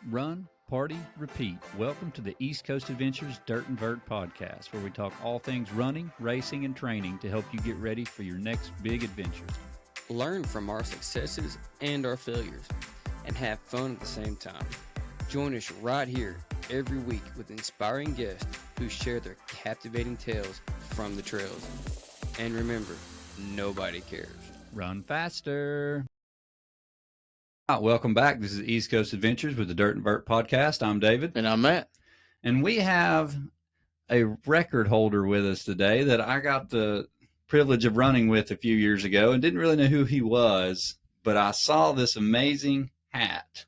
Run, party, repeat. Welcome to the East Coast Adventures Dirt and Vert podcast, where we talk all things running, racing, and training to help you get ready for your next big adventure. Learn from our successes and our failures, and have fun at the same time. Join us right here every week with inspiring guests who share their captivating tales from the trails. And remember, nobody cares. Run faster. Welcome back. This is East Coast Adventures with the Dirt and Vert podcast. I'm David. And I'm Matt. And we have a record holder with us today that I got the privilege of running with a few years ago and didn't really know who he was, but I saw this amazing hat.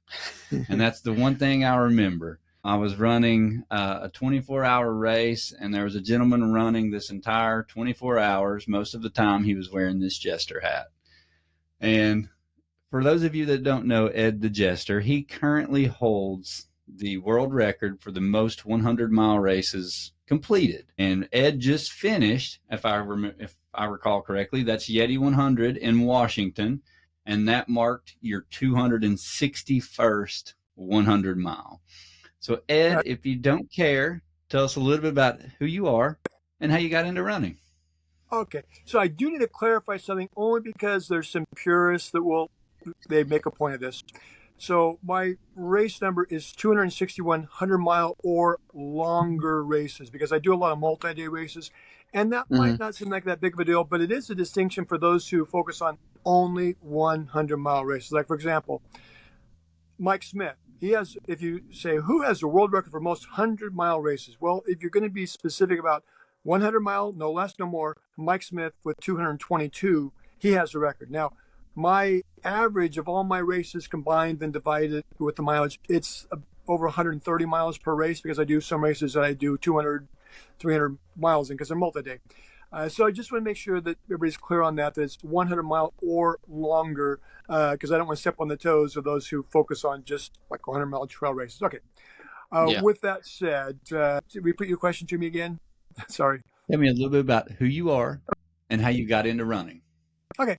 And that's the one thing I remember. I was running a 24-hour race, and there was a gentleman running this entire 24 hours. Most of the time, he was wearing this Jester hat. And for those of you that don't know Ed the Jester, he currently holds the world record for the most 100-mile races completed. And Ed just finished, if I recall correctly, that's Yeti 100 in Washington, and that marked your 261st 100-mile. So, Ed, if you don't care, tell us a little bit about who you are and how you got into running. Okay, so I do need to clarify something only because there's some purists that they make a point of this. So my race number is 261 100-mile or longer races because I do a lot of multi-day races. And that might not seem like that big of a deal, but it is a distinction for those who focus on only 100-mile races. Like, for example, Mike Smith. He has, if you say, who has the world record for most 100-mile races? Well, if you're going to be specific about 100-mile, no less, no more, Mike Smith with 222, he has the record. Now, my average of all my races combined and divided with the mileage, it's over 130 miles per race because I do some races that I do 200, 300 miles in because they're multi-day. So I just want to make sure that everybody's clear on that it's 100-mile or longer because I don't want to step on the toes of those who focus on just like 100-mile trail races. Okay. With that said, repeat your question to me again. Sorry. Tell me a little bit about who you are and how you got into running. Okay.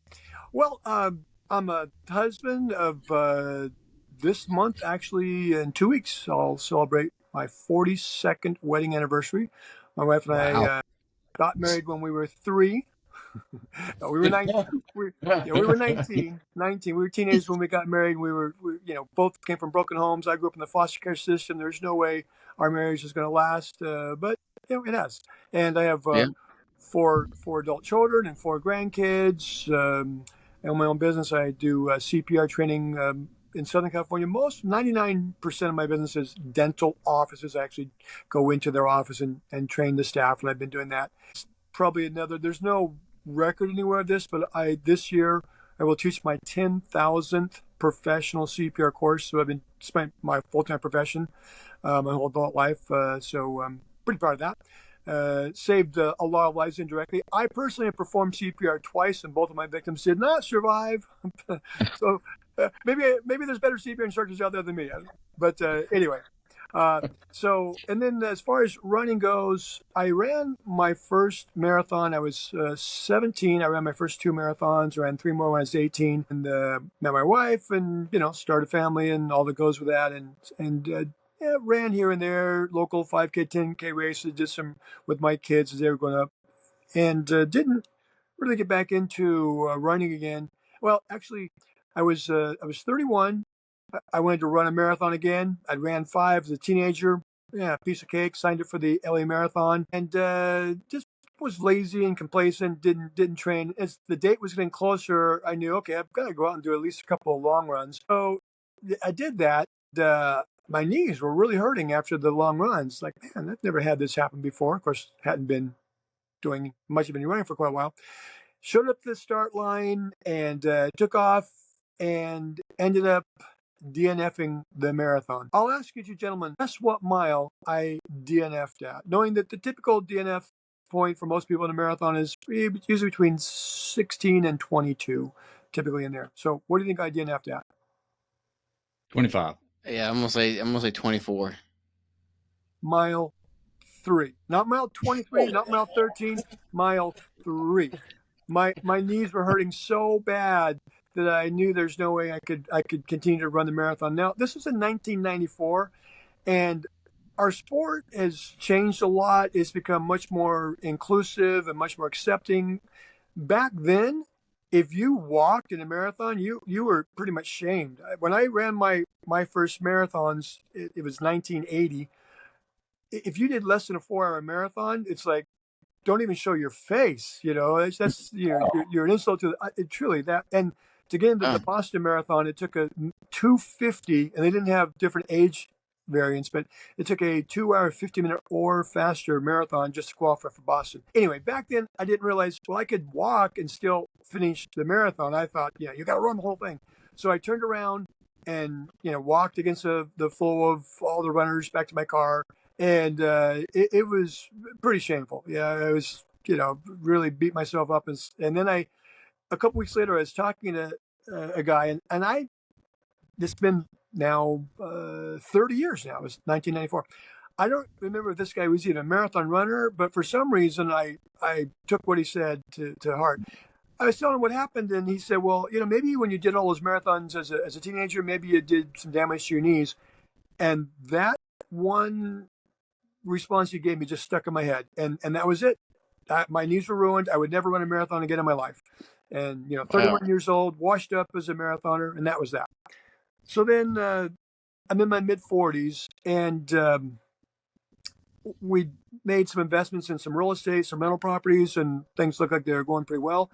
Well, I'm a husband of this month, actually, in 2 weeks. I'll celebrate my 42nd wedding anniversary. My wife and I got married when we were 3. No, we were 19. We were 19. We were teenagers when we got married. We both came from broken homes. I grew up in the foster care system. There's no way our marriage is going to last, but it has. And I have four adult children and 4 grandkids. I own my own business. I do CPR training in Southern California. 99% of my business is dental offices. I actually go into their office and train the staff, and I've been doing that. It's probably there's no record anywhere of this, but this year I will teach my 10,000th professional CPR course. So I've been spent my full-time profession my whole adult life. So I'm pretty proud of that. Saved a lot of lives indirectly. I personally have performed CPR twice, and both of my victims did not survive. So maybe there's better CPR instructors out there than me. But anyway, and then as far as running goes, I ran my first marathon. I was 17. I ran my first 2 marathons. I ran 3 more when I was 18, and met my wife, and started a family, and all that goes with that, and ran here and there, local 5K, 10K races, did some with my kids as they were growing up, and didn't really get back into running again. Well, actually, I was 31. I wanted to run a marathon again. I ran 5 as a teenager. Yeah, piece of cake. Signed up for the LA Marathon, and just was lazy and complacent. Didn't train. As the date was getting closer, I knew, okay, I've got to go out and do at least a couple of long runs. So I did that. My knees were really hurting after the long runs. Like, man, I've never had this happen before. Of course, hadn't been doing much of any running for quite a while. Showed up to the start line and took off and ended up DNFing the marathon. I'll ask you two gentlemen, guess what mile I DNF'd at? Knowing that the typical DNF point for most people in a marathon is usually between 16 and 22, typically in there. So what do you think I DNF'd at? 25. Yeah, I'm gonna say 24. Mile 3, not mile 23, not mile 13, mile 3. My knees were hurting so bad that I knew there's no way I could continue to run the marathon. Now, this was in 1994, and our sport has changed a lot. It's become much more inclusive and much more accepting. Back then, if you walked in a marathon, you were pretty much shamed. When I ran my first marathons, it was 1980. If you did less than a 4 hour marathon, it's like, don't even show your face. That's you're an insult to it, truly that. And to get into the Boston Marathon, it took a 2:50, and they didn't have different age variants, but it took a 2 hour 50 minute or faster marathon just to qualify for Boston. Anyway, back then I didn't realize, well, I could walk and still finish the marathon. I thought, you got to run the whole thing. So I turned around and walked against the flow of all the runners back to my car. And it was pretty shameful. Yeah, I was, really beat myself up. And then a couple weeks later, I was talking to a guy, and it's been now 30 years now. It was 1994. I don't remember if this guy was even a marathon runner, but for some reason, I took what he said to heart. I was telling him what happened, and he said, well, maybe when you did all those marathons as a teenager, maybe you did some damage to your knees. And that one response he gave me just stuck in my head, and that was it. My knees were ruined. I would never run a marathon again in my life. And 31 years old, washed up as a marathoner, and that was that. So then I'm in my mid 40s, and we made some investments in some real estate, some rental properties, and things look like they're going pretty well.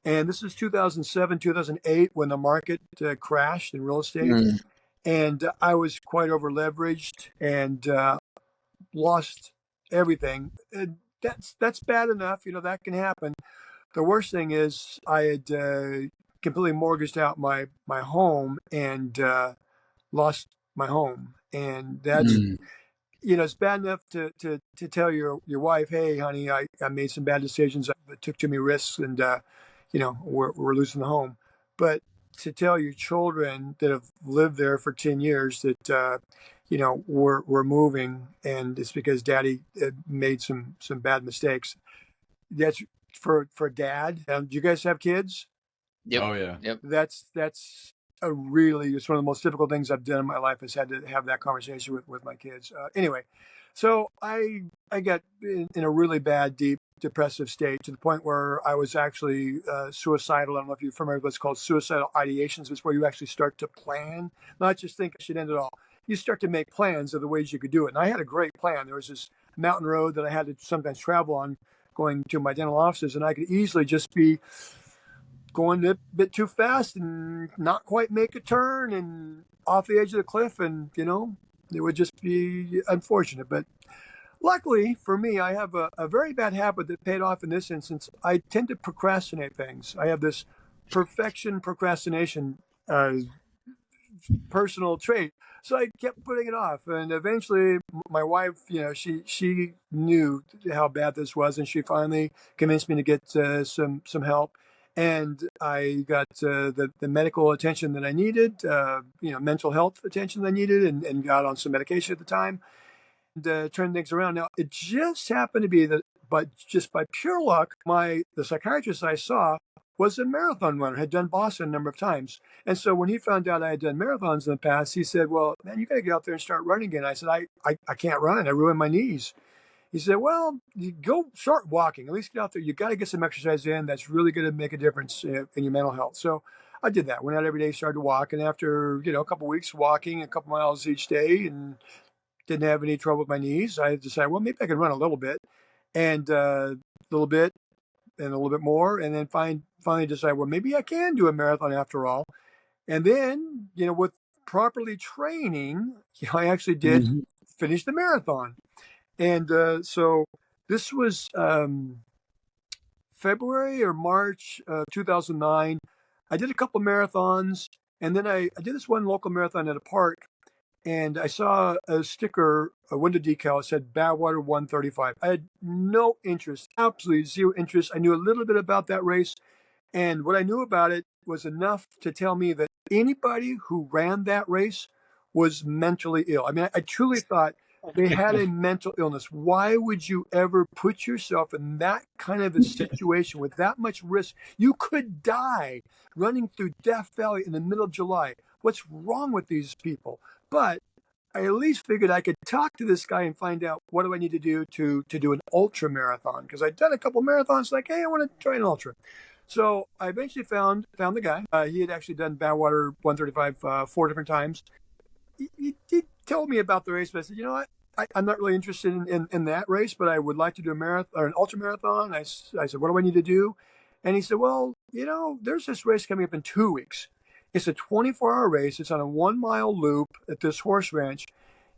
And this is 2007, 2008 when the market crashed in real estate, and I was quite over leveraged and lost everything. That's bad enough. That can happen. The worst thing is I had completely mortgaged out my home and lost my home. And that's, it's bad enough to tell your wife, hey, honey, I made some bad decisions. I took too many risks, and, we're losing the home. But to tell your children that have lived there for 10 years that, we're moving, and it's because daddy made some bad mistakes. That's for dad. Do you guys have kids? Yep. Oh yeah. Yep. That's it's one of the most difficult things I've done in my life, is had to have that conversation with my kids. Anyway, so I got in a really bad, deep depressive state, to the point where I was actually suicidal. I don't know if you're familiar with what's called suicidal ideations. It's where you actually start to plan, not just think I should end it all. You start to make plans of the ways you could do it. And I had a great plan. There was this mountain road that I had to sometimes travel on going to my dental offices, and I could easily just be going a bit too fast and not quite make a turn and off the edge of the cliff, and it would just be unfortunate. But luckily for me, I have a very bad habit that paid off in this instance. I tend to procrastinate things. I have this perfection procrastination personal trait. So I kept putting it off, and eventually my wife, she knew how bad this was, and she finally convinced me to get some help. And I got the medical attention that I needed, mental health attention that I needed, and got on some medication at the time, and turned things around. Now, it just happened to be that, but just by pure luck, the psychiatrist I saw was a marathon runner, had done Boston a number of times. And so when he found out I had done marathons in the past, he said, well, man, you got to get out there and start running again. I said, I can't run. I ruined my knees. He said, well, you go start walking. At least get out there. You got to get some exercise in. That's really going to make a difference in your mental health. So I did that. Went out every day, started to walk. And after, a couple of weeks walking a couple miles each day and didn't have any trouble with my knees, I decided, well, maybe I can run a little bit, and a little bit and a little bit more. And then finally decide, well, maybe I can do a marathon after all. And then, with properly training, I actually did finish the marathon. And so this was February or March 2009. I did a couple marathons, and then I did this one local marathon at a park, and I saw a sticker, a window decal. It said Badwater 135. I had no interest, absolutely zero interest. I knew a little bit about that race, and what I knew about it was enough to tell me that anybody who ran that race was mentally ill. I mean, I truly thought They had a mental illness. Why would you ever put yourself in that kind of a situation with that much risk? You could die running through Death Valley in the middle of July. What's wrong with these people? But I at least figured I could talk to this guy and find out what do I need to do to do an ultra marathon, because I'd done a couple marathons. Like, hey, I want to try an ultra. So I eventually found the guy. He had actually done Badwater 135 4 different times. He told me about the race, but I said, you know what? I'm not really interested in that race, but I would like to do a marathon or an ultra marathon. I said, what do I need to do? And he said, well, there's this race coming up in 2 weeks. It's a 24-hour race. It's on a 1 mile loop at this horse ranch.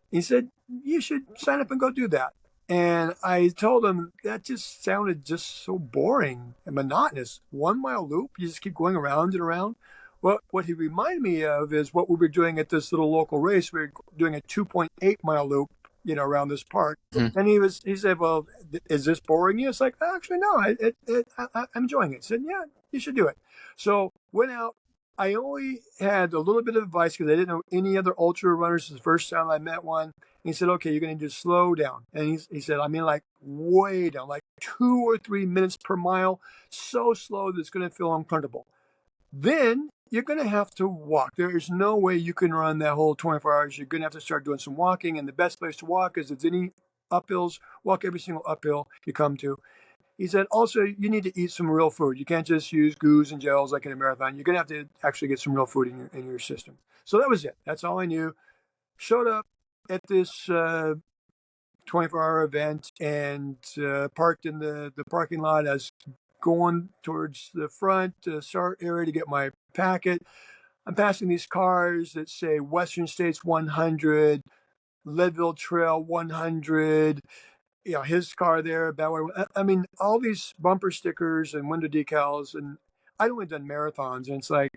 He said, you should sign up and go do that. And I told him that just sounded just so boring and monotonous. 1 mile loop, you just keep going around and around. What he reminded me of is what we were doing at this little local race. We were doing a 2.8 mile loop, around this park. And he said, well, is this boring you? It's like, actually, no, I'm enjoying it. He said, yeah, you should do it. So went out. I only had a little bit of advice because I didn't know any other ultra runners. It's the first time I met one. And he said, okay, you're going to just slow down. And he said, I mean, like way down, like 2 or 3 minutes per mile, so slow that it's going to feel uncomfortable. Then you're going to have to walk. There is no way you can run that whole 24 hours. You're going to have to start doing some walking. And the best place to walk is if there's any uphills, walk every single uphill you come to. He said, also, you need to eat some real food. You can't just use goos and gels like in a marathon. You're going to have to actually get some real food in your system. So that was it. That's all I knew. Showed up at this 24-hour event and parked in the parking lot. I was going towards the front start area to get my packet. I'm passing these cars that say Western States 100, Leadville Trail 100, his car there, I mean, all these bumper stickers and window decals. And I'd only done marathons, and it's like,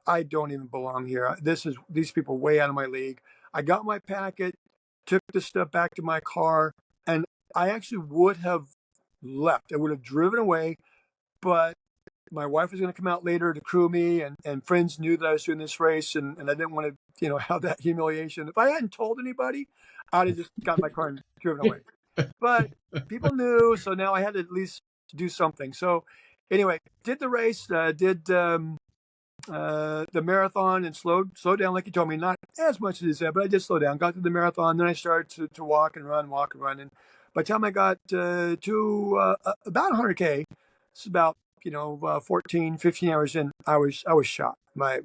I don't even belong here. These people way out of my league. I got my packet, took the stuff back to my car, and I actually would have left. I would have driven away, but my wife was going to come out later to crew me, and friends knew that I was doing this race, and I didn't want to, have that humiliation. If I hadn't told anybody, I'd have just got my car and driven away. But people knew, so now I had to at least do something. So anyway, did the race, did the marathon, and slowed down like you told me, not as much as you said, but I did slow down. Got to the marathon, then I started to walk and run. And by the time I got to about 100K, it's about 14, 15 hours in, I was shot. My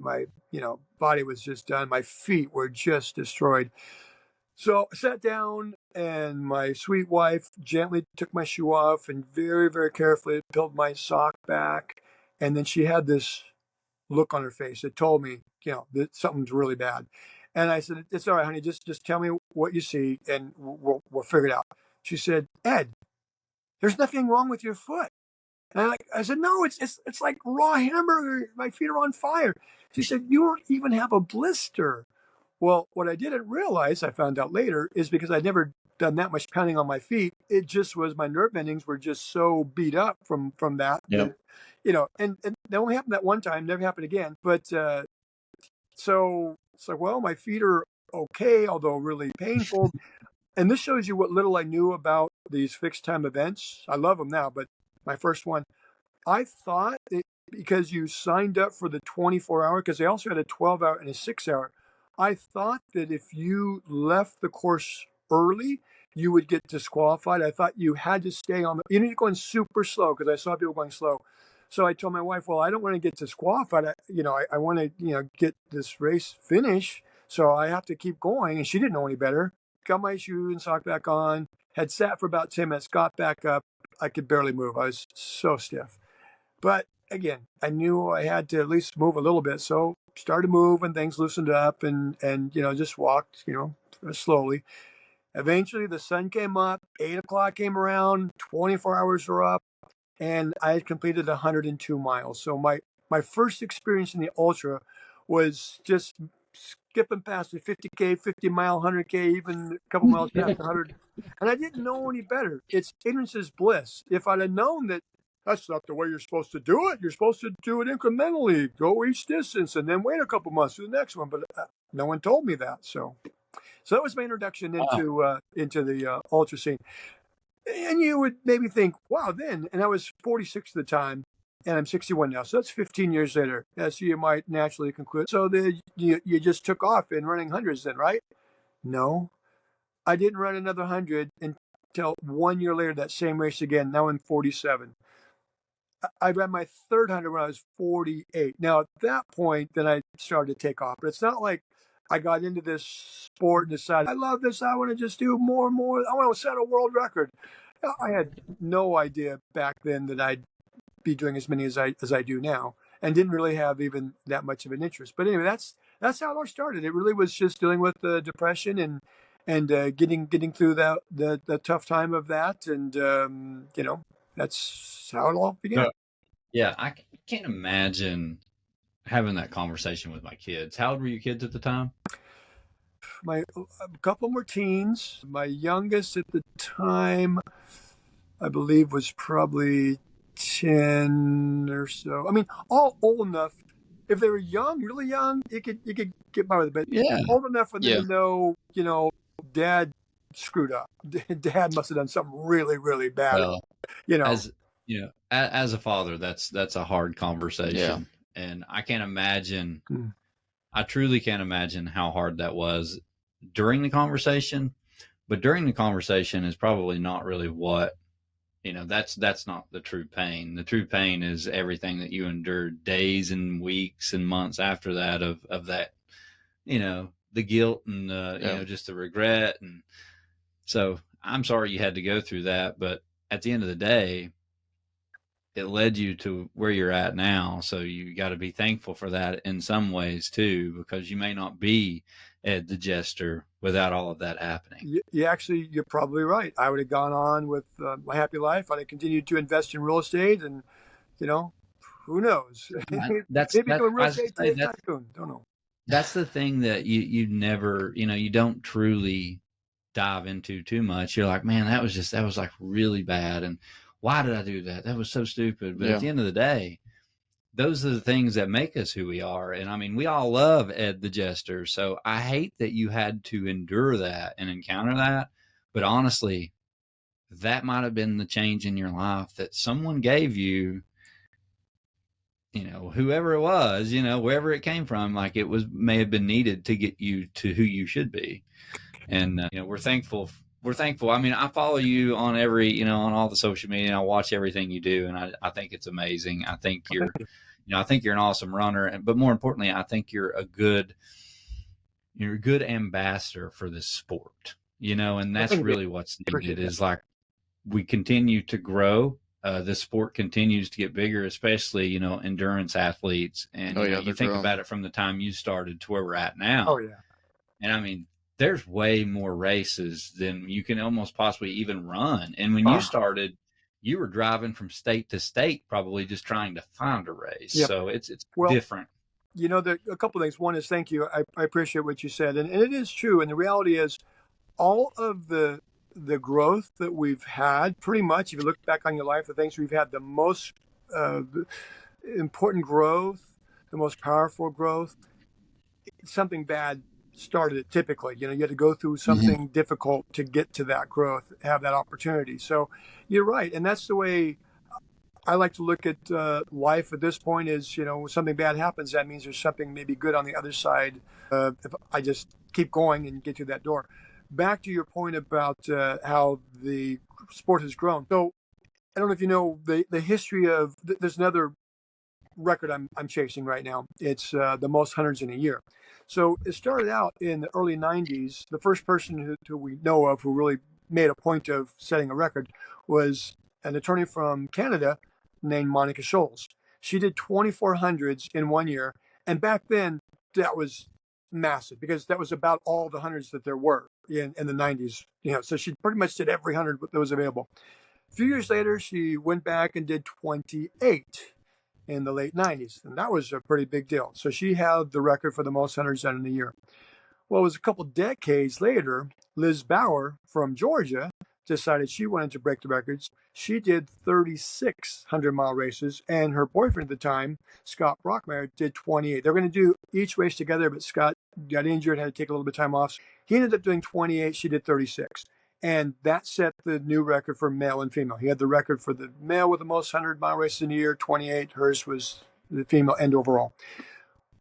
body was just done. My feet were just destroyed. So I sat down, and my sweet wife gently took my shoe off and very, very carefully peeled my sock back. And then she had this look on her face that told me, that something's really bad. And I said, it's all right, honey. Just tell me what you see, and we'll figure it out. She said, Ed, there's nothing wrong with your foot. And I said, no, it's like raw hamburger. My feet are on fire. She said, you don't even have a blister. Well, what I didn't realize, I found out later, is because I'd never done that much pounding on my feet. It just was my nerve endings were just so beat up from that. Yep. And that only happened that one time, never happened again. But so it's like, well, my feet are okay, although really painful. And this shows you what little I knew about these fixed time events. I love them now, but my first one, I thought because you signed up for the 24-hour, because they also had a 12-hour and a 6-hour. I thought that if you left the course early, you would get disqualified. I thought you had to stay on you're going super slow, because I saw people going slow. So I told my wife, well, I don't want to get disqualified. I want to, get this race finished. So I have to keep going. And she didn't know any better. Got my shoe and sock back on, had sat for about 10 minutes, got back up. I could barely move. I was so stiff. But again, I knew I had to at least move a little bit. So started to move, and things loosened up, and just walked, slowly. Eventually the sun came up, 8 o'clock came around, 24 hours were up, and I had completed 102 miles. So my first experience in the ultra was just skipping past the 50K, 50 mile, 100K, even a couple miles past 100. And I didn't know any better. It's ignorance is bliss. If I'd have known that that's not the way you're supposed to do it, you're supposed to do it incrementally, go each distance, and then wait a couple months to the next one. But no one told me that. So So that was my introduction Wow. into the ultra scene. And you would maybe think, wow, then, and I was 46 at the time, and I'm 61 now, so that's 15 years later. Yeah, so you might naturally conclude, so you just took off in running hundreds then, right? No, I didn't run another 100 until 1 year later, that same race again. Now I'm 47. I ran my third 100 when I was 48. Now, at that point, then I started to take off. But it's not like I got into this sport and decided, I love this. I want to just do more and more. I want to set a world record. I had no idea back then that I'd be doing as many as I do now, and didn't really have even that much of an interest. But anyway, that's how it all started. It really was just dealing with the depression and getting through the tough time of that, and that's how it all began. Yeah, I can't imagine having that conversation with my kids. How old were your kids at the time? A couple more teens. My youngest at the time, I believe, was probably 10 or so. I mean, all old enough. If they were young, really young, you could get by with it. But Yeah. old enough for them Yeah. to know, Dad screwed up. Dad must have done something really, really bad. Well, You know. as you know, as a father, that's a hard conversation, and I can't imagine. Hmm. I truly can't imagine how hard that was during the conversation. But during the conversation is probably not really what that's not the true pain. The true pain is everything that you endured days and weeks and months after that of that, the guilt and just the regret. And so I'm sorry you had to go through that, but at the end of the day, it led you to where you're at now. So you got to be thankful for that in some ways too, because you may not be Ed the Jester without all of that happening. You're probably right. I would have gone on with my happy life. I'd have continued to invest in real estate, and who knows? That's Maybe doing real I was estate gonna say today, tycoon. Don't know. that's the thing that you never, you don't truly dive into too much. You're like, man, that was like really bad, and why did I do that? That was so stupid. But at the end of the day, those are the things that make us who we are. And I mean, we all love Ed the Jester. So I hate that you had to endure that and encounter that. But honestly, that might have been the change in your life that someone gave you, whoever it was, wherever it came from, like may have been needed to get you to who you should be. And, we're thankful. We're thankful. I mean, I follow you on on all the social media, and I watch everything you do. And I think it's amazing. I think I think you're an awesome runner, but more importantly, I think you're a good ambassador for this sport, and that's really what's needed is like we continue to grow. This sport continues to get bigger, especially, endurance athletes. And you think about it from the time you started to where we're at now. Oh, yeah. And I mean, there's way more races than you can almost possibly even run. And when you started, you were driving from state to state, probably just trying to find a race. Yep. So it's different. There a couple of things. One is thank you. I appreciate what you said. And it is true. And the reality is all of the growth that we've had, pretty much, if you look back on your life, the things we've had the most important growth, the most powerful growth, something bad started it typically. You had to go through something difficult to get to that growth, have that opportunity. So you're right. And that's the way I like to look at life at this point is, when something bad happens, that means there's something maybe good on the other side. If I just keep going and get through that door. Back to your point about how the sport has grown. So I don't know if you know the history of, there's another record I'm chasing right now. It's the most hundreds in a year. So it started out in the early 90s. The first person who we know of who really made a point of setting a record was an attorney from Canada named Monica Scholes. She did 2,400s in 1 year. And back then, that was massive because that was about all the hundreds that there were in the 90s. So she pretty much did every 100 that was available. A few years later, she went back and did 28 in the late 90s. And that was a pretty big deal. So she had the record for the most hundreds done in a year. Well, it was a couple decades later, Liz Bauer from Georgia decided she wanted to break the records. She did 36 100-mile races, and her boyfriend at the time, Scott Brockmeyer, did 28. They're going to do each race together, but Scott got injured, had to take a little bit of time off. He ended up doing 28. She did 36. And that set the new record for male and female. He had the record for the male with the most 100-mile races in a year, 28. Hers was the female and overall.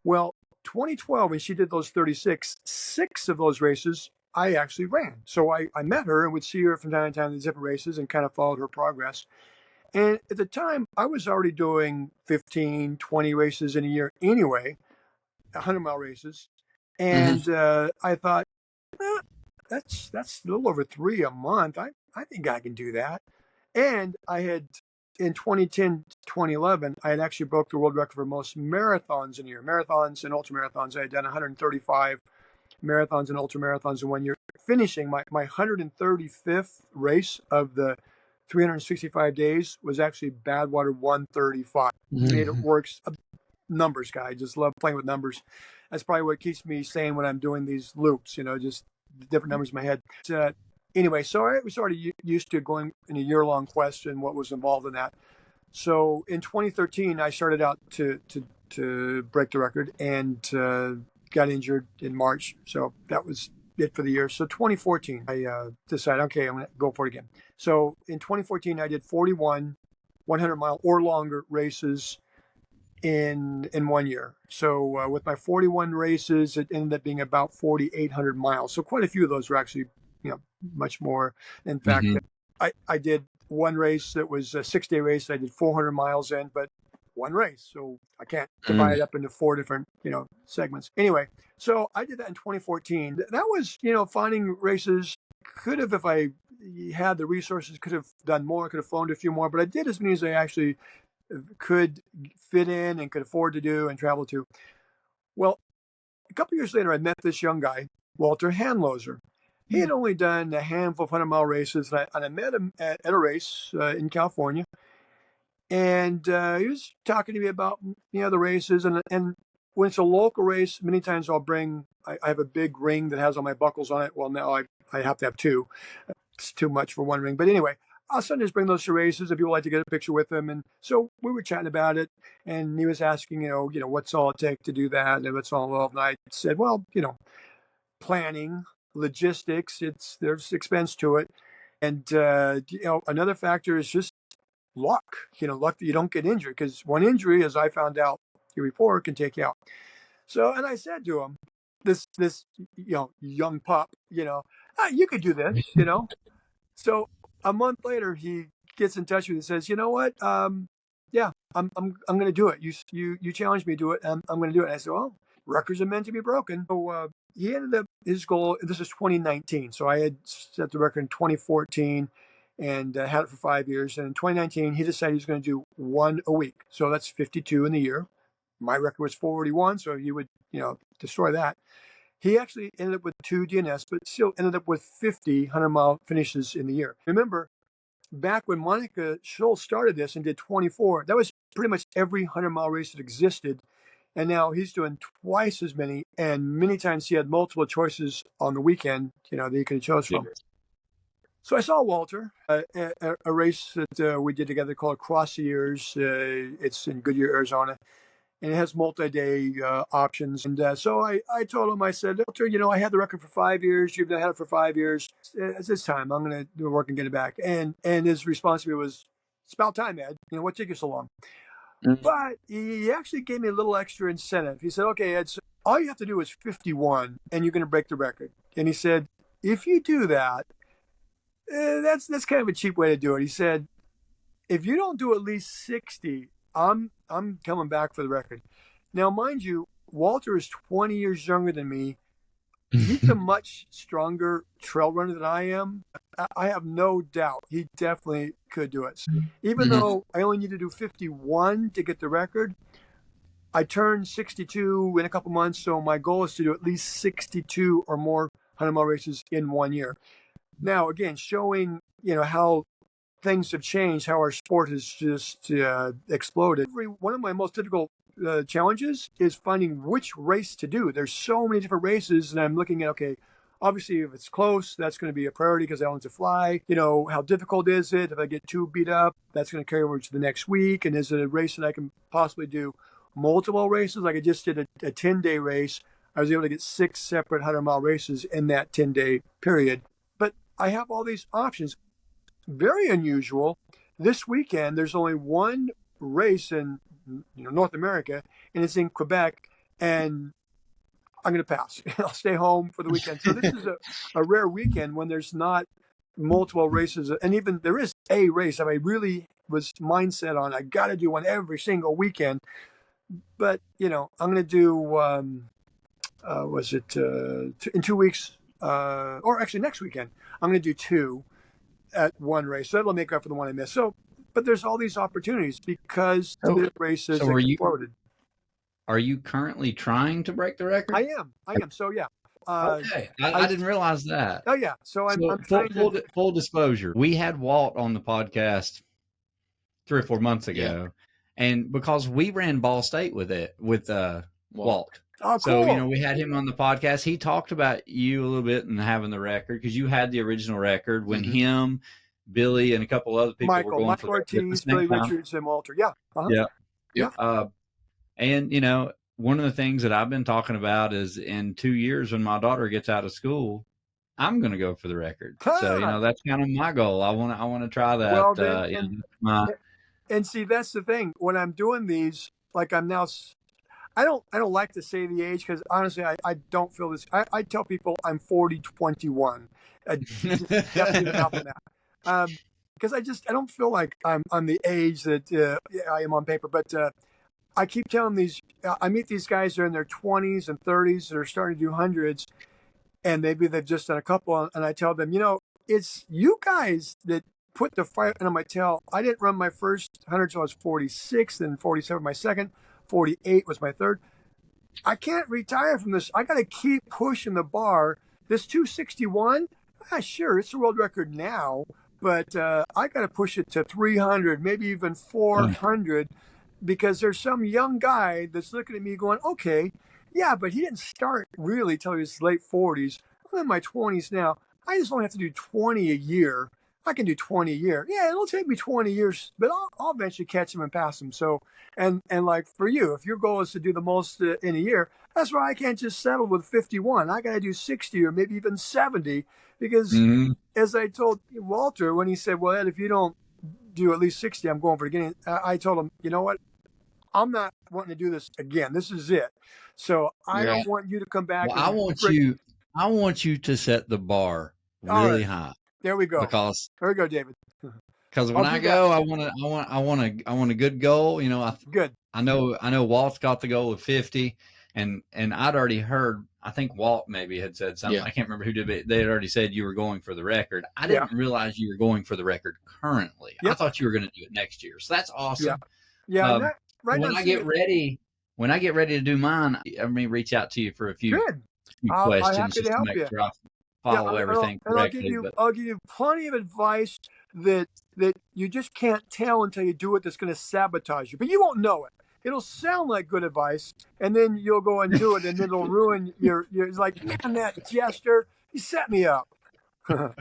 Well, 2012, when she did those 36, 6 of those races I actually ran. So I met her and would see her from time to time in different races and kind of followed her progress. And at the time, I was already doing 15, 20 races in a year anyway, 100-mile races. And I thought, that's a little over 3 a month. I think I can do that. And I had, in 2010, 2011, I had actually broke the world record for most marathons in a year. Marathons and ultramarathons. I had done 135 marathons and ultramarathons in 1 year. Finishing my 135th race of the 365 days was actually Badwater 135. Made it works. Numbers guy. I just love playing with numbers. That's probably what keeps me sane when I'm doing these loops, just different numbers in my head. Anyway, so I was already used to going in a year-long quest and what was involved in that. So in 2013, I started out to break the record and got injured in March. So that was it for the year. So 2014, I decided, okay, I'm going to go for it again. So in 2014, I did 41 100-mile or longer races in 1 year. So with my 41 races, it ended up being about 4,800 miles. So quite a few of those were actually, much more. In fact, I did one race that was a 6-day race. I did 400 miles in, but one race. So I can't divide it up into 4 different, segments. Anyway, so I did that in 2014. That was, finding races. Could have, if I had the resources, could have done more, could have phoned a few more, but I did as many as I actually could fit in and could afford to do and travel to. Well, a couple years later, I met this young guy, Walter Handloser. He had only done a handful of 100-mile races, and I met him at a race in California. And he was talking to me about, the races. And when it's a local race, many times I'll bring, I have a big ring that has all my buckles on it. Well, now I have to have 2. It's too much for 1 ring. But anyway, I'll sometimes bring those to races if people like to get a picture with them. And so we were chatting about it. And he was asking, what's all it take to do that and what's all involved. And I said, well, planning, logistics, there's expense to it. And, another factor is just luck, luck that you don't get injured, because one injury, as I found out here before, can take you out. So, and I said to him, this, young pup, you could do this, So a month later, he gets in touch with me and says, you know what? Yeah, I'm going to do it. You challenged me to do it. I'm going to do it. And I said, well, records are meant to be broken. So he ended up, his goal, this is 2019. So I had set the record in 2014 and had it for 5 years. And in 2019, he decided he was going to do 1 a week. So that's 52 in the year. My record was 41, so he would, destroy that. He actually ended up with 2 DNS, but still ended up with 50 100-mile finishes in the year. Remember, back when Monica Schultz started this and did 24, that was pretty much every 100-mile race that existed. And now he's doing twice as many. And many times he had multiple choices on the weekend, that he could have chose from. So I saw Walter at a race that we did together called Cross the Years. It's in Goodyear, Arizona. And it has multi-day options. And so I told him, I said, Walter, I had the record for 5 years. You've had it for 5 years. It's this time. I'm going to do work and get it back. And his response to me was, it's about time, Ed. What took you so long? But he actually gave me a little extra incentive. He said, okay, Ed, so all you have to do is 51, and you're going to break the record. And he said, if you do that, that's kind of a cheap way to do it. He said, if you don't do at least 60, I'm coming back for the record. Now, mind you, Walter is 20 years younger than me. He's a much stronger trail runner than I am. I have no doubt he definitely could do it. Even though I only need to do 51 to get the record, I turned 62 in a couple months, so my goal is to do at least 62 or more 100-mile races in 1 year. Now, again, showing, how things have changed, how our sport has just exploded. One of my most difficult challenges is finding which race to do. There's so many different races, and I'm looking at, okay, obviously if it's close, that's going to be a priority because I want to fly. How difficult is it? If I get too beat up, that's going to carry over to the next week. And is it a race that I can possibly do multiple races? Like I just did a 10-day race. I was able to get 6 separate 100-mile races in that 10-day period. But I have all these options. Very unusual. This weekend, there's only one race in North America, and it's in Quebec, and I'm going to pass. I'll stay home for the weekend. So this is a rare weekend when there's not multiple races, and even there is a race. I mean, I really was mindset on I got to do one every single weekend. But I'm going to do in 2 weeks, or actually next weekend, I'm going to do 2 at one race. So that'll make up for the one I missed. So, but there's all these opportunities because the races exploded. Are you currently trying to break the record? I am. So yeah. Okay, I didn't realize that. Oh yeah. So I'm trying full disclosure. We had Walt on the podcast 3 or 4 months ago, and because we ran Ball State with Walt. Oh, so cool. we had him on the podcast. He talked about you a little bit and having the record because you had the original record when him, Billy, and a couple other people were going Michael for Ortiz, Billy Richards, and Walter. Yeah. Uh-huh. Yeah. And one of the things that I've been talking about is in 2 years when my daughter gets out of school, I'm going to go for the record. So that's kind of my goal. I want to try that. Well, then, and see, that's the thing. When I'm doing these, like I'm now, I don't like to say the age because honestly, I don't feel this. I tell people I'm 40-21. Definitely not that. Because I don't feel like I'm the age that I am on paper. But I keep telling these. I meet these guys that are in their 20s and 30s that are starting to do hundreds, and maybe they've just done a couple. And I tell them, it's you guys that put the fire under my tail. I didn't run my first 100 until I was 46, then 47 my second, 48 was my third. I can't retire from this. I got to keep pushing the bar. This 261, sure, it's a world record now, but I got to push it to 300, maybe even 400, because there's some young guy that's looking at me going, okay, yeah, but he didn't start really till he was late 40s. I'm in my 20s now. I just only have to do 20 a year. I can do 20 a year. Yeah, it'll take me 20 years, but I'll eventually catch him and pass him. So, and like for you, if your goal is to do the most in a year, that's why I can't just settle with 51. I got to do 60 or maybe even 70 because as I told Walter when he said, well, Ed, if you don't do at least 60, I'm going for the beginning. I told him, you know what? I'm not wanting to do this again. This is it. So I don't want you to come back. Well, I want you to set the bar really high. There we go. There we go, David. Because when I go, I want a good goal. Good. I know Walt's got the goal of 50, and I'd already heard. I think Walt maybe had said something. I can't remember who did, but they had already said you were going for the record. I didn't realize you were going for the record currently. I thought you were going to do it next year. So that's awesome. Yeah. When I get ready to do mine, I'm going to reach out to you for a few questions just to make sure I follow everything correctly. I'll give you plenty of advice that you just can't tell until you do it that's going to sabotage you. But you won't know it. It'll sound like good advice, and then you'll go and do it, and it'll ruin your like, man, that Jester, he set me up. But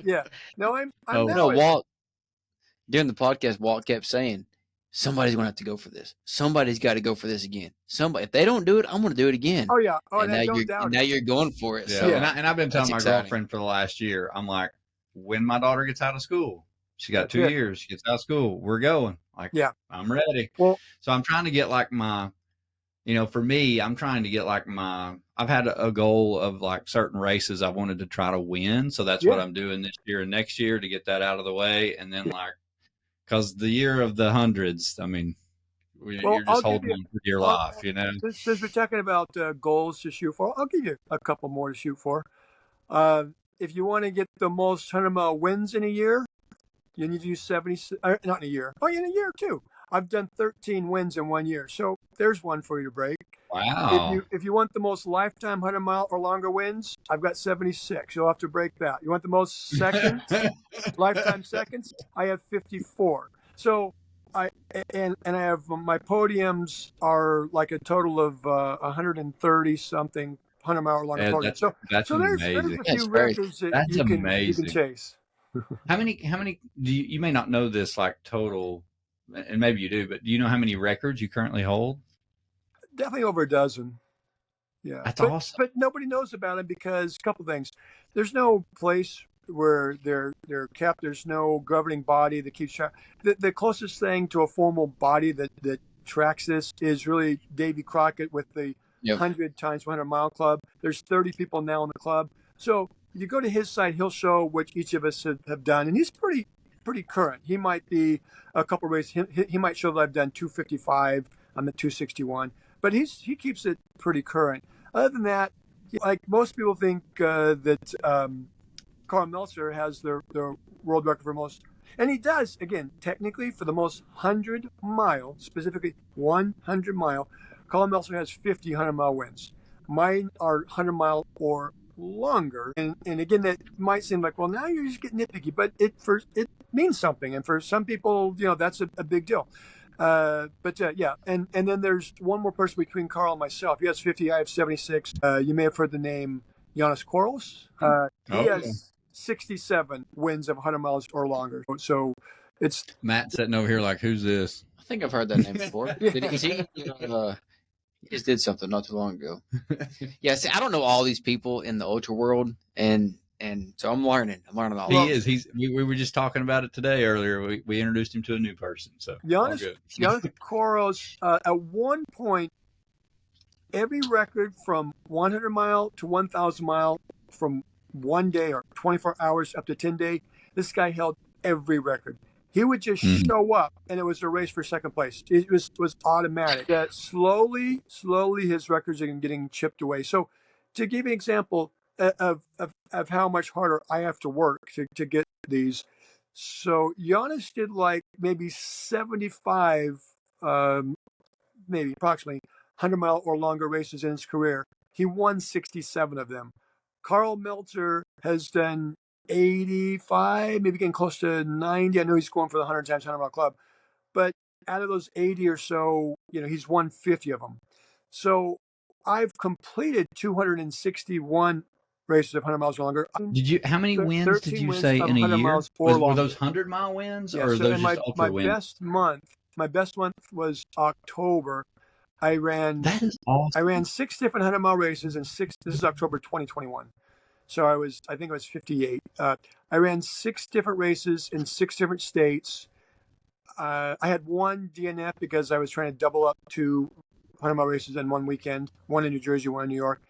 yeah. No, I'm Walt, during the podcast, Walt kept saying, somebody's going to have to go for this. Somebody's got to go for this again. If they don't do it, I'm going to do it again. Oh, yeah. Oh, and now you're going for it. Yeah. So, and I've been telling my girlfriend for the last year, I'm like, when my daughter gets out of school, she got 2 years, she gets out of school, we're going. Like, I'm ready. Well, so I'm trying to get like for me, I'm trying to get like I've had a goal of like certain races I wanted to try to win. So that's what I'm doing this year and next year to get that out of the way. And then because the year of the hundreds, I mean, you're just holding on for your life, Since we're talking about goals to shoot for, I'll give you a couple more to shoot for. If you want to get the most 100-mile wins in a year, you need to do 70, not in a year. Oh, in a year too. I've done 13 wins in 1 year. So there's one for you to break. Wow. If you want the most lifetime 100-mile or longer wins, I've got 76. You'll have to break that. You want the most seconds, lifetime seconds? I have 54. So I have my podiums are like a total of 130 something 100-mile or longer podiums. That's amazing. There's a few records that you can chase. How many do you may not know this like total, and maybe you do, but do you know how many records you currently hold? Definitely over a dozen. Yeah, That's but awesome. but nobody knows about him because a couple things. There's no place where they're kept. There's no governing body that keeps track. The closest thing to a formal body that tracks this is really Davy Crockett with the Yep. 100 times 100 mile club. There's 30 people now in the club. So you go to his site, he'll show what each of us have done, and he's pretty current. He might be a couple races. He might show that I've done 255. I'm at 261, but he keeps it pretty current. Other than that, like most people think that Carl Meltzer has the world record for most, and he does, again, technically for the most 100 mile, specifically 100 mile. Carl Meltzer has 50 100 mile wins. Mine are 100 mile or longer. And again, that might seem like, well, now you're just getting nitpicky, but it means something. And for some people, that's a big deal. Yeah, and then there's one more person between Carl and myself. He has 50, I have 76. You may have heard the name Giannis Koros. He has 67 wins of 100 miles or longer. So it's Matt sitting over here like, who's this? I think I've heard that name before. He just did something not too long ago. Yeah, see, I don't know all these people in the ultra world, and so I'm learning. I'm learning all. He is. We were just talking about it today earlier. We introduced him to a new person. So Giannis Koros, at one point, every record from 100 mile to 1,000 mile from 1 day or 24 hours up to 10 day, this guy held every record. He would just show up, and it was a race for second place. It was automatic. Slowly, his records are getting chipped away. So, to give you an example of how much harder I have to work to get these. So, Giannis did like maybe 75, maybe approximately 100-mile or longer races in his career. He won 67 of them. Carl Meltzer has done 85, maybe getting close to 90. I know he's going for the 100 times 100 mile club, but out of those 80 or so, he's won 50 of them. So I've completed 261 races of 100 miles or longer. How many wins did you say in a year? Were those 100-mile wins, or those just ultra wins? My best month was October. I ran. That is awesome. I ran 6 different 100-mile races in 6. This is October 2021. So I think I was 58. I ran 6 different races in 6 different states. I had one DNF because I was trying to double up 2 100-mile races in one weekend, one in New Jersey, one in New York.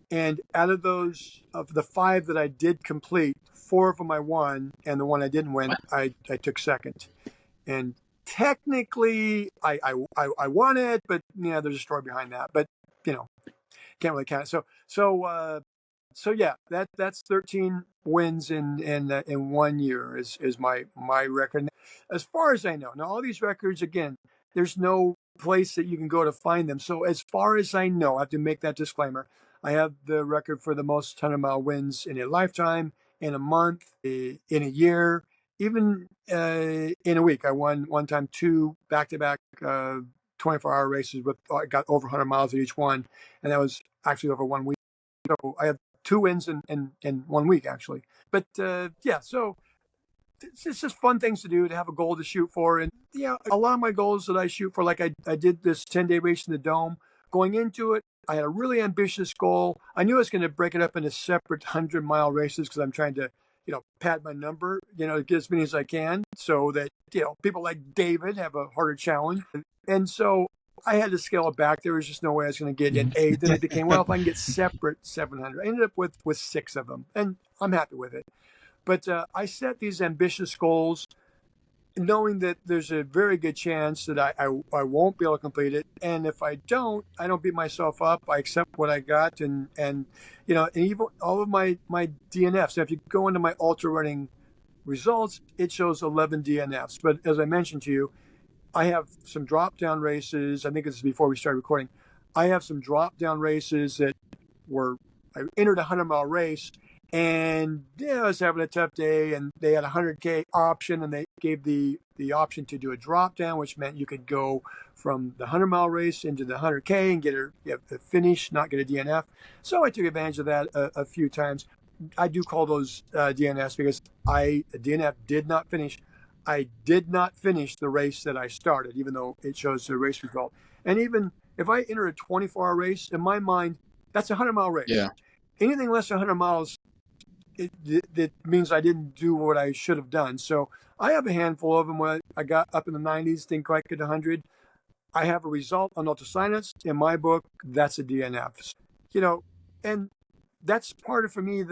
And out of those, of the 5 that I did complete, 4 of them I won, and the one I didn't win, I took second. And technically, I won it, but there's a story behind that. But can't really count it. So yeah, that's 13 wins in 1 year is my record. As far as I know, now all these records, again, there's no place that you can go to find them. So as far as I know, I have to make that disclaimer. I have the record for the most 100-mile wins in a lifetime, in a month, in a year, even in a week. I won one time 2 back-to-back 24-hour races I got over 100 miles at each one, and that was actually over 1 week. So I have 2 wins in 1 week, actually. But yeah, so it's just fun things to do, to have a goal to shoot for. And a lot of my goals that I shoot for, like I did this 10-day race in the Dome. Going into it, I had a really ambitious goal. I knew I was going to break it up into separate 100-mile races because I'm trying to, pad my number, get as many as I can so that, people like David have a harder challenge. And so I had to scale it back. There was just no way I was going to get in 8. Then it became, well, if I can get separate 700. I ended up with 6 of them, and I'm happy with it. But I set these ambitious goals knowing that there's a very good chance that I won't be able to complete it. And if I don't beat myself up. I accept what I got. And even all of my DNFs. So if you go into my ultra running results, it shows 11 DNFs. But as I mentioned to you, I have some drop-down races. I think this is before we started recording. I have some drop-down races that I entered a 100-mile race, and I was having a tough day, and they had a 100K option, and they gave the option to do a drop-down, which meant you could go from the 100-mile race into the 100K and get a finish, not get a DNF. So I took advantage of that a few times. I do call those DNFs because DNF did not finish. I did not finish the race that I started, even though it shows the race result. And even if I enter a 24-hour race, in my mind, That's a 100-mile race. Yeah. Anything less than 100 miles, it means I didn't do what I should have done. So I have a handful of them. When I got up in the 90s, didn't quite get 100. I have a result on ultrasonus. In my book, that's a DNF. You know, and that's part of, for me,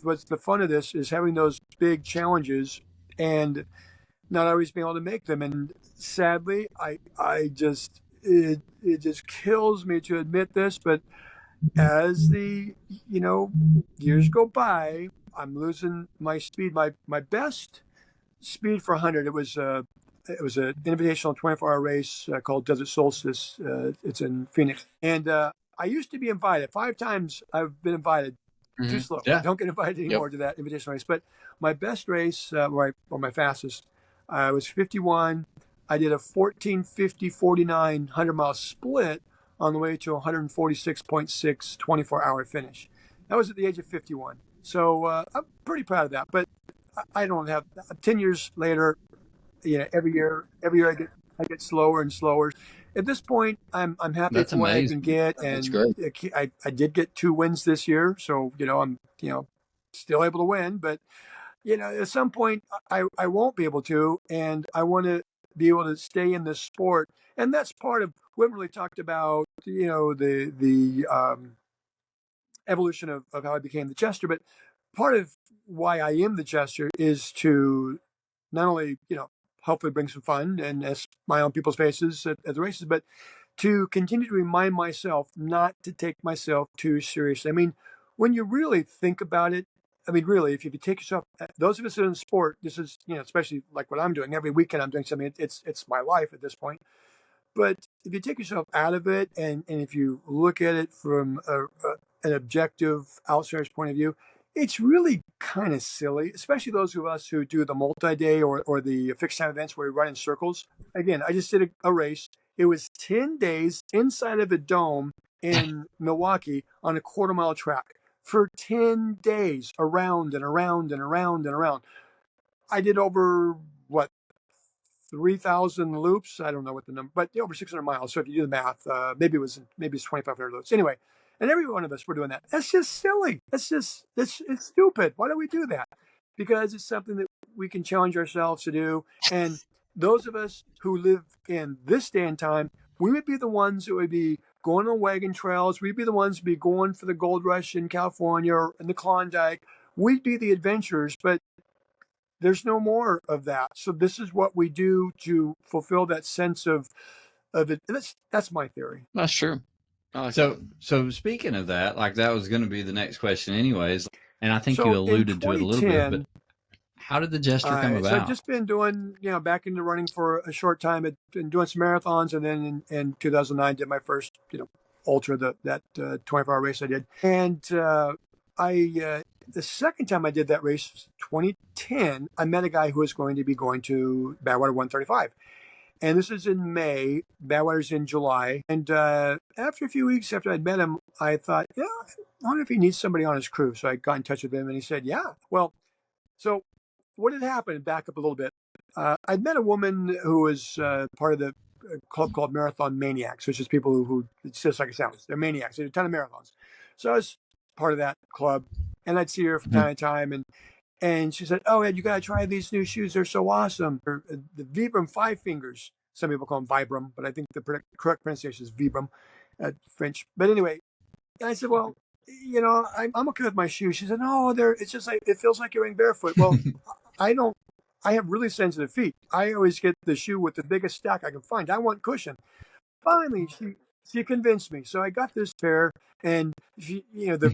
what's the fun of this is having those big challenges and not always being able to make them. And sadly, I just, it just kills me to admit this, but as the, years go by, I'm losing my speed. My best speed for 100, it was an invitational 24-hour race called Desert Solstice. It's in Phoenix. And I used to be invited. 5 times I've been invited. Too slow. Yeah. Don't get invited anymore to that invitational race. But my best race, or my fastest, was 51. I did a 14:50 49 100-mile split on the way to 146.6 24-hour finish. That was at the age of 51. So I'm pretty proud of that. But I don't have 10 years later. Every year I get slower and slower. At this point, I'm happy with what I can get, That's and great. I did get 2 wins this year, so I'm still able to win. But at some point I won't be able to, and I want to be able to stay in this sport, and that's part of we haven't really talked about the evolution of how I became the Jester, but part of why I am the Jester is to not only hopefully bring some fun and my own people's faces at the races, but to continue to remind myself not to take myself too seriously. I mean, when you really think about it, I mean, really, if you take yourself, those of us that are in sport, this is, especially like what I'm doing every weekend, I'm doing something. It's my life at this point. But if you take yourself out of it, and if you look at it from an objective outsider's point of view, it's really kind of silly, especially those of us who do the multi-day or the fixed time events where we run in circles. Again, I just did a race. It was 10 days inside of a dome in Milwaukee on a quarter-mile track for 10 days, around and around and around and around. I did over, 3,000 loops. I don't know what the number, but over 600 miles. So if you do the math, maybe it's 2,500 loops. Anyway, and every one of us were doing that. That's just silly. It's stupid. Why do we do that? Because it's something that we can challenge ourselves to do. And those of us who live in this day and time, we would be the ones that would be going on wagon trails. We'd be the ones to be going for the gold rush in California or in the Klondike. We'd be the adventurers, but there's no more of that. So this is what we do to fulfill that sense of it. That's my theory. That's true. So speaking of that, like that was going to be the next question, anyways. And I think So you alluded to it a little bit, but how did the Jester come about? So I've just been doing, back into running for a short time. I've been doing some marathons, and then in 2009 did my first, ultra, that 24-hour race I did. And the second time I did that race, 2010, I met a guy who was going to be going to Badwater 135. And this is in May. Badwater's in July. And after a few weeks after I'd met him, I thought, I wonder if he needs somebody on his crew. So I got in touch with him, and he said, yeah. Well, so what had happened, back up a little bit, I'd met a woman who was part of the club called Marathon Maniacs, which is people who it's just like it sounds. They're maniacs. They do a ton of marathons. So I was part of that club, and I'd see her from time to time, and she said, "Oh, Ed, you got to try these new shoes. They're so awesome. The Vibram 5 Fingers. Some people call them Vibram, but I think the correct pronunciation is Vibram, French. But anyway, and I said, well, I'm okay with my shoes. She said, no, it's just like, it feels like you're wearing barefoot. Well, I have really sensitive feet. I always get the shoe with the biggest stack I can find. I want cushion. Finally, she convinced me. So I got this pair, and the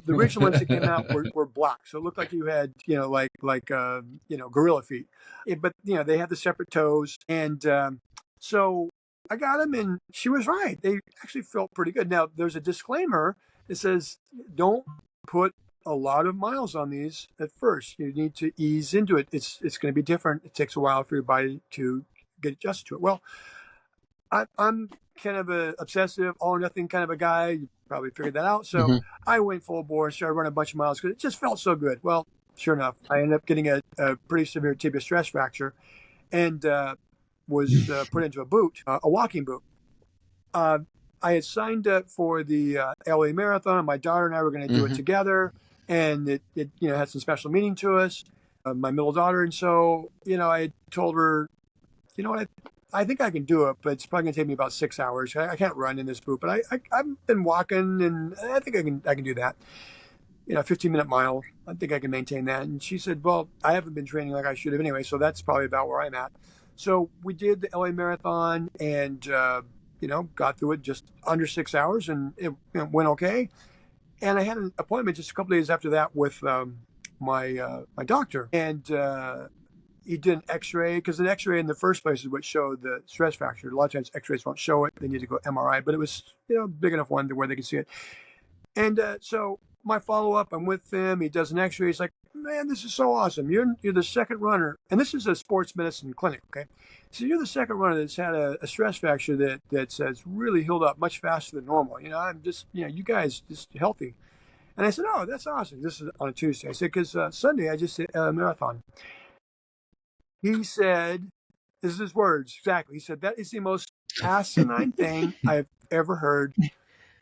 original ones that came out were black. So it looked like you had, gorilla feet. But, they had the separate toes. And so I got them, and she was right. They actually felt pretty good. Now, there's a disclaimer that says, don't put a lot of miles on these at first. You need to ease into it. It's going to be different. It takes a while for your body to get adjusted to it. Well, I'm kind of a obsessive, all or nothing kind of a guy. You probably figured that out. So I went full bore, started running a bunch of miles because it just felt so good. Well, sure enough, I ended up getting a pretty severe tibia stress fracture, and was put into a boot, a walking boot. I had signed up for the LA Marathon. My daughter and I were going to do it together, and it had some special meaning to us. My middle daughter, and so I told her, what, I think I can do it, but it's probably going to take me about 6 hours. I can't run in this boot, but I've been walking, and I think I can do that. 15-minute mile. I think I can maintain that. And she said, well, I haven't been training like I should have anyway, so that's probably about where I'm at. So we did the LA Marathon and, got through it just under 6 hours, and it went okay. And I had an appointment just a couple days after that with my doctor. And he did an x-ray, because an x-ray in the first place is what showed the stress fracture. A lot of times x-rays won't show it. They need to go MRI, but it was, big enough one to where they could see it. And so my follow-up, I'm with him. He does an x-ray. He's like, man, this is so awesome. You're the second runner. And this is a sports medicine clinic, okay? So you're the second runner that's had a stress fracture that's really healed up much faster than normal. I'm just, you guys just healthy. And I said, oh, that's awesome. This is on a Tuesday. I said, because Sunday I just did a marathon. He said, this is his words, exactly. He said, that is the most asinine thing I've ever heard.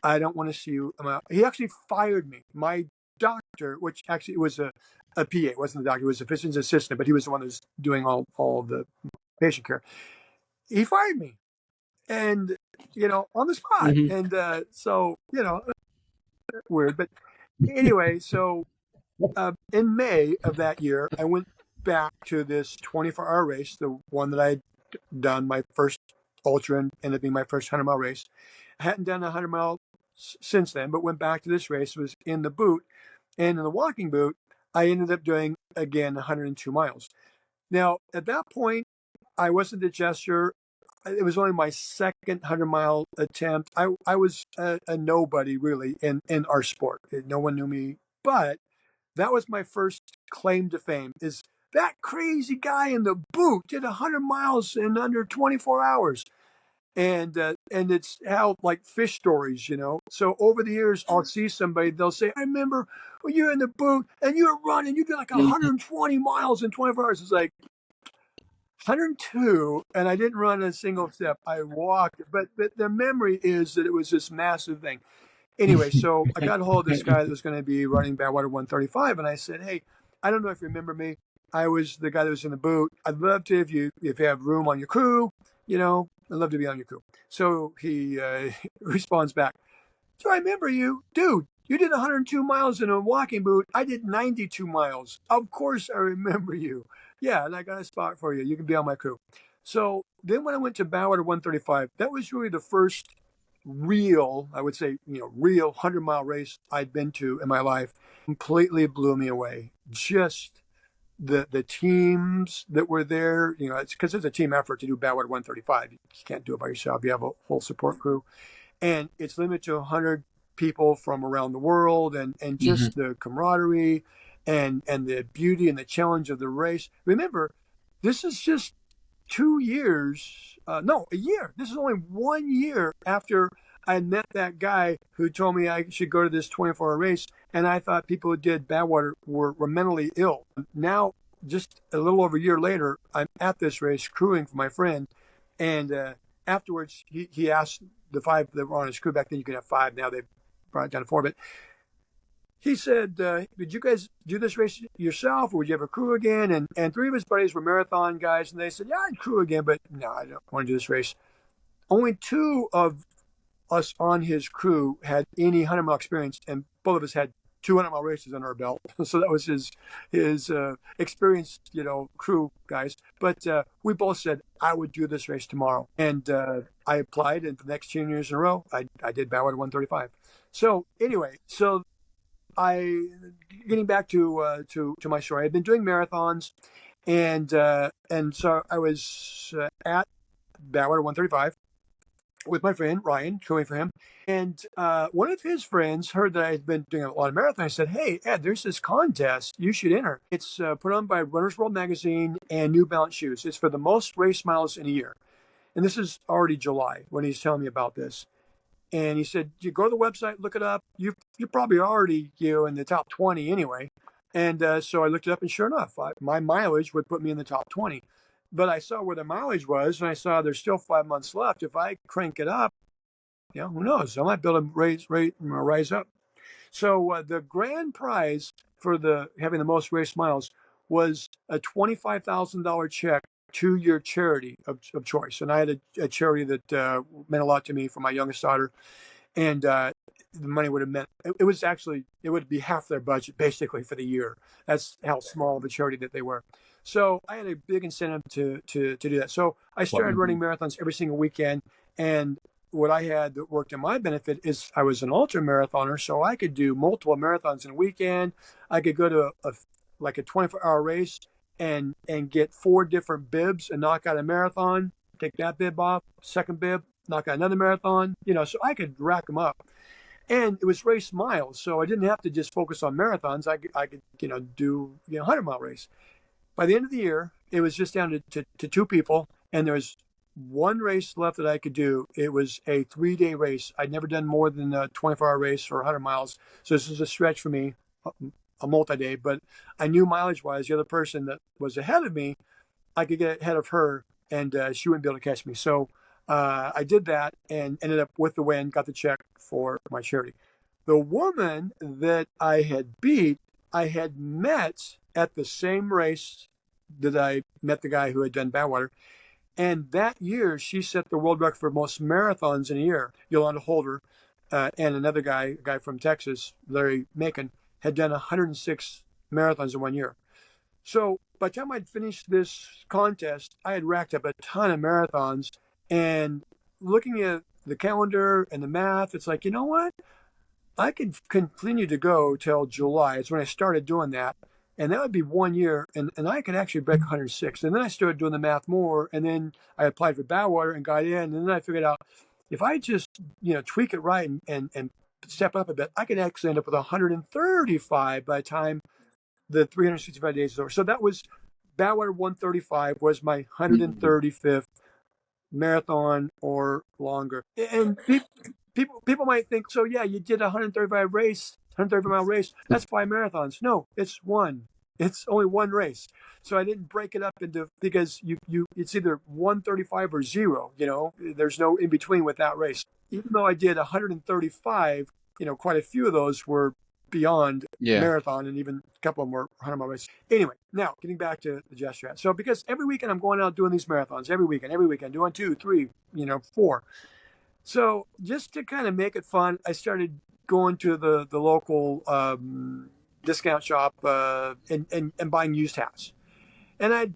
I don't want to see you. He actually fired me. My doctor, which actually was a PA, it wasn't the doctor, it was a physician's assistant, but he was the one that was doing all of the patient care. He fired me. And, on the spot. And so, weird. But anyway, so in May of that year, I went back to this 24-hour race, the one that I had done, my first ultra, and ended up being my first 100-mile race. I hadn't done a 100-mile since then, but went back to this race. It was in the boot. And in the walking boot, I ended up doing, again, 102 miles. Now, at that point, I wasn't a Jester. It was only my second 100-mile attempt. I was a nobody, really, in our sport. No one knew me. But that was my first claim to fame, is that crazy guy in the boot did 100 miles in under 24 hours. And it's how, like, fish stories, So over the years, I'll see somebody, they'll say, I remember when you're in the boot and you're running, you did like 120 miles in 24 hours. It's like 102, and I didn't run a single step. I walked, but the memory is that it was this massive thing. Anyway, so I got a hold of this guy that was going to be running Badwater 135, and I said, hey, I don't know if you remember me. I was the guy that was in the boot. I'd love to, if you have room on your crew, I'd love to be on your crew. So he responds back, so I remember you. Dude, you did 102 miles in a walking boot. I did 92 miles. Of course I remember you. Yeah, and I got a spot for you. You can be on my crew. So then when I went to Badwater 135, that was really the first real, I would say, real 100-mile race I'd been to in my life. Completely blew me away. Just the teams that were there, it's because it's a team effort to do Badwater 135. You can't do it by yourself. You have a whole support crew. And it's limited to 100 people from around the world, and just the camaraderie and the beauty and the challenge of the race. Remember, this is just 2 years, a year. This is only 1 year after I met that guy who told me I should go to this 24-hour race, and I thought people who did Badwater were mentally ill. Now, just a little over a year later, I'm at this race crewing for my friend, and afterwards he asked the 5 that were on his crew. Back then you could have 5, now they've brought it down to 4, but he said, did you guys do this race yourself, or would you have a crew again? And 3 of his buddies were marathon guys, and they said, yeah, I'd crew again, but no, I don't want to do this race. Only 2 of us on his crew had any 100-mile experience, and both of us had 200-mile races under our belt. So that was his experienced, crew guys. But we both said, I would do this race tomorrow. And I applied, and for the next 10 years in a row, I did Badwater 135. So anyway, getting back to my story, I've been doing marathons, and so I was at Badwater 135 with my friend Ryan, crewing for him, and one of his friends heard that I had been doing a lot of marathons. I said, hey, Ed, there's this contest. You should enter. It's put on by Runner's World Magazine and New Balance Shoes. It's for the most race miles in a year. And this is already July when he's telling me about this. And he said, you go to the website, look it up. You're probably already in the top 20 anyway. And so I looked it up, and sure enough, my mileage would put me in the top 20. But I saw where the mileage was, and I saw there's still 5 months left. If I crank it up, Who knows? I might be able to rise up. So the grand prize for having the most race miles was a $25,000 check to your charity of choice. And I had a charity that meant a lot to me for my youngest daughter, and the money would have meant it would be half their budget basically for the year. That's how small of a charity that they were. So I had a big incentive to do that. So I started running marathons every single weekend, and what I had that worked in my benefit is I was an ultra marathoner, so I could do multiple marathons in a weekend. I could go to like a 24-hour race and get 4 different bibs and knock out a marathon. Take that bib off, second bib, knock out another marathon. So I could rack them up. And it was race miles, so I didn't have to just focus on marathons. I could do 100-mile race. By the end of the year, it was just down to 2 people, and there was one race left that I could do. It was a 3-day race. I'd never done more than a 24-hour race for 100 miles, so this was a stretch for me, a multi-day. But I knew mileage-wise, the other person that was ahead of me, I could get ahead of her, and she wouldn't be able to catch me. So I did that and ended up with the win, got the check for my charity. The woman that I had beat, I had met at the same race that I met the guy who had done Badwater. And that year, she set the world record for most marathons in a year. Yolanda Holder and another guy, a guy from Texas, Larry Macon, had done 106 marathons in 1 year. So by the time I'd finished this contest, I had racked up a ton of marathons. And looking at the calendar and the math, it's like, you know what? I could continue to go till July. It's when I started doing that. And that would be 1 year. And I could actually break 106. And then I started doing the math more. And then I applied for Badwater and got in. And then I figured out if I just, tweak it right and step up a bit, I could actually end up with 135 by the time the 365 days is over. So that was Badwater 135 was my 135th marathon or longer. And people might think, so yeah, you did a 135-mile race. That's 5 marathons. No, it's one. It's only one race. So I didn't break it up into, because it's either 135 or 0. There's no in between with that race. Even though I did 135, quite a few of those were beyond marathon, and even a couple of them were 100-mile races. Anyway, now getting back to the Jester. So because every weekend I'm going out doing these marathons, every weekend, doing 2, 3, 4. So just to kind of make it fun, I started going to the local discount shop and buying used hats. And I'd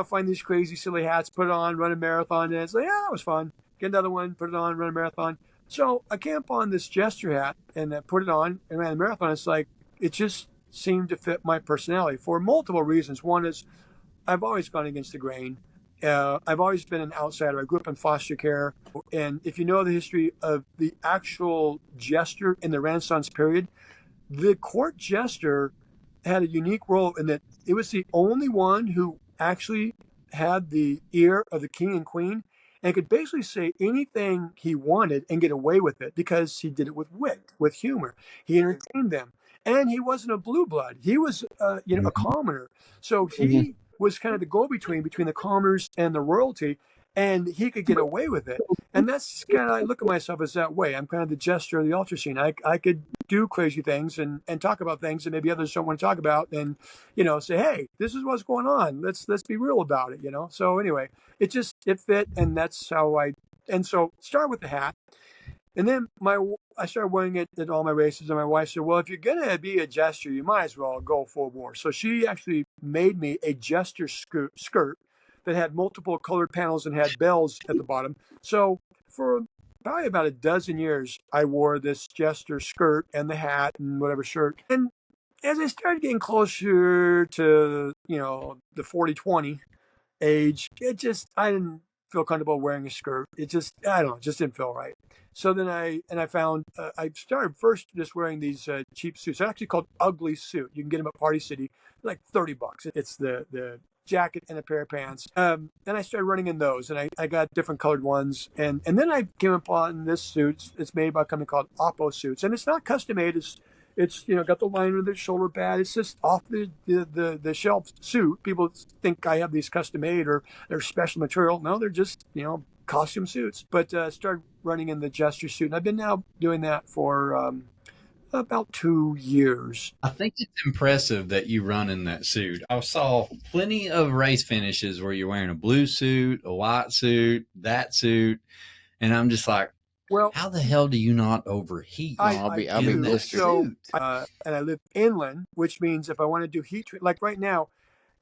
find these crazy silly hats, put it on, run a marathon, and it's like, yeah, that was fun. Get another one, put it on, run a marathon. So I came upon this Jester hat and I put it on and ran a marathon. It's like, it just seemed to fit my personality for multiple reasons. One is I've always gone against the grain. I've always been an outsider. I grew up in foster care. And if you know the history of the actual Jester in the Renaissance period, the court Jester had a unique role in that it was the only one who actually had the ear of the king and queen and could basically say anything he wanted and get away with it because he did it with wit, with humor. He entertained them. And he wasn't a blue blood. He was, a commoner. So he was kind of the go-between between the commoners and the royalty, and he could get away with it. And that's kind of, I look at myself as that way. I'm kind of the Jester of the ultra scene. I could do crazy things and talk about things that maybe others don't want to talk about, and say, hey, this is what's going on. Let's be real about it. So anyway, it fit, and that's how so start with the hat. And then I started wearing it at all my races, and my wife said, well, if you're going to be a Jester, you might as well go full bore. So she actually made me a Jester skirt that had multiple colored panels and had bells at the bottom. So for probably about a dozen years, I wore this Jester skirt and the hat and whatever shirt. And as I started getting closer to, the 40-20 age, I didn't feel comfortable wearing a skirt. It just didn't feel right. So then I found, I started first just wearing these cheap suits. They're actually called Ugly Suit. You can get them at Party City, like $30. It's the jacket and a pair of pants. And I started running in those, and I got different colored ones. And then I came upon this suit. It's made by a company called Oppo Suits, and it's not custom made. It's got the liner, the shoulder pad. It's just off the shelf suit. People think I have these custom made or they're special material. No, they're just costume suits. But started running in the Jester suit, and I've been now doing that for about 2 years. I think it's impressive that you run in that suit. I saw plenty of race finishes where you're wearing a blue suit, a white suit, that suit, and I'm just like, Well, how the hell do you not overheat? I'll be blistered. so, and I live inland, which means if I want to do heat training, like right now,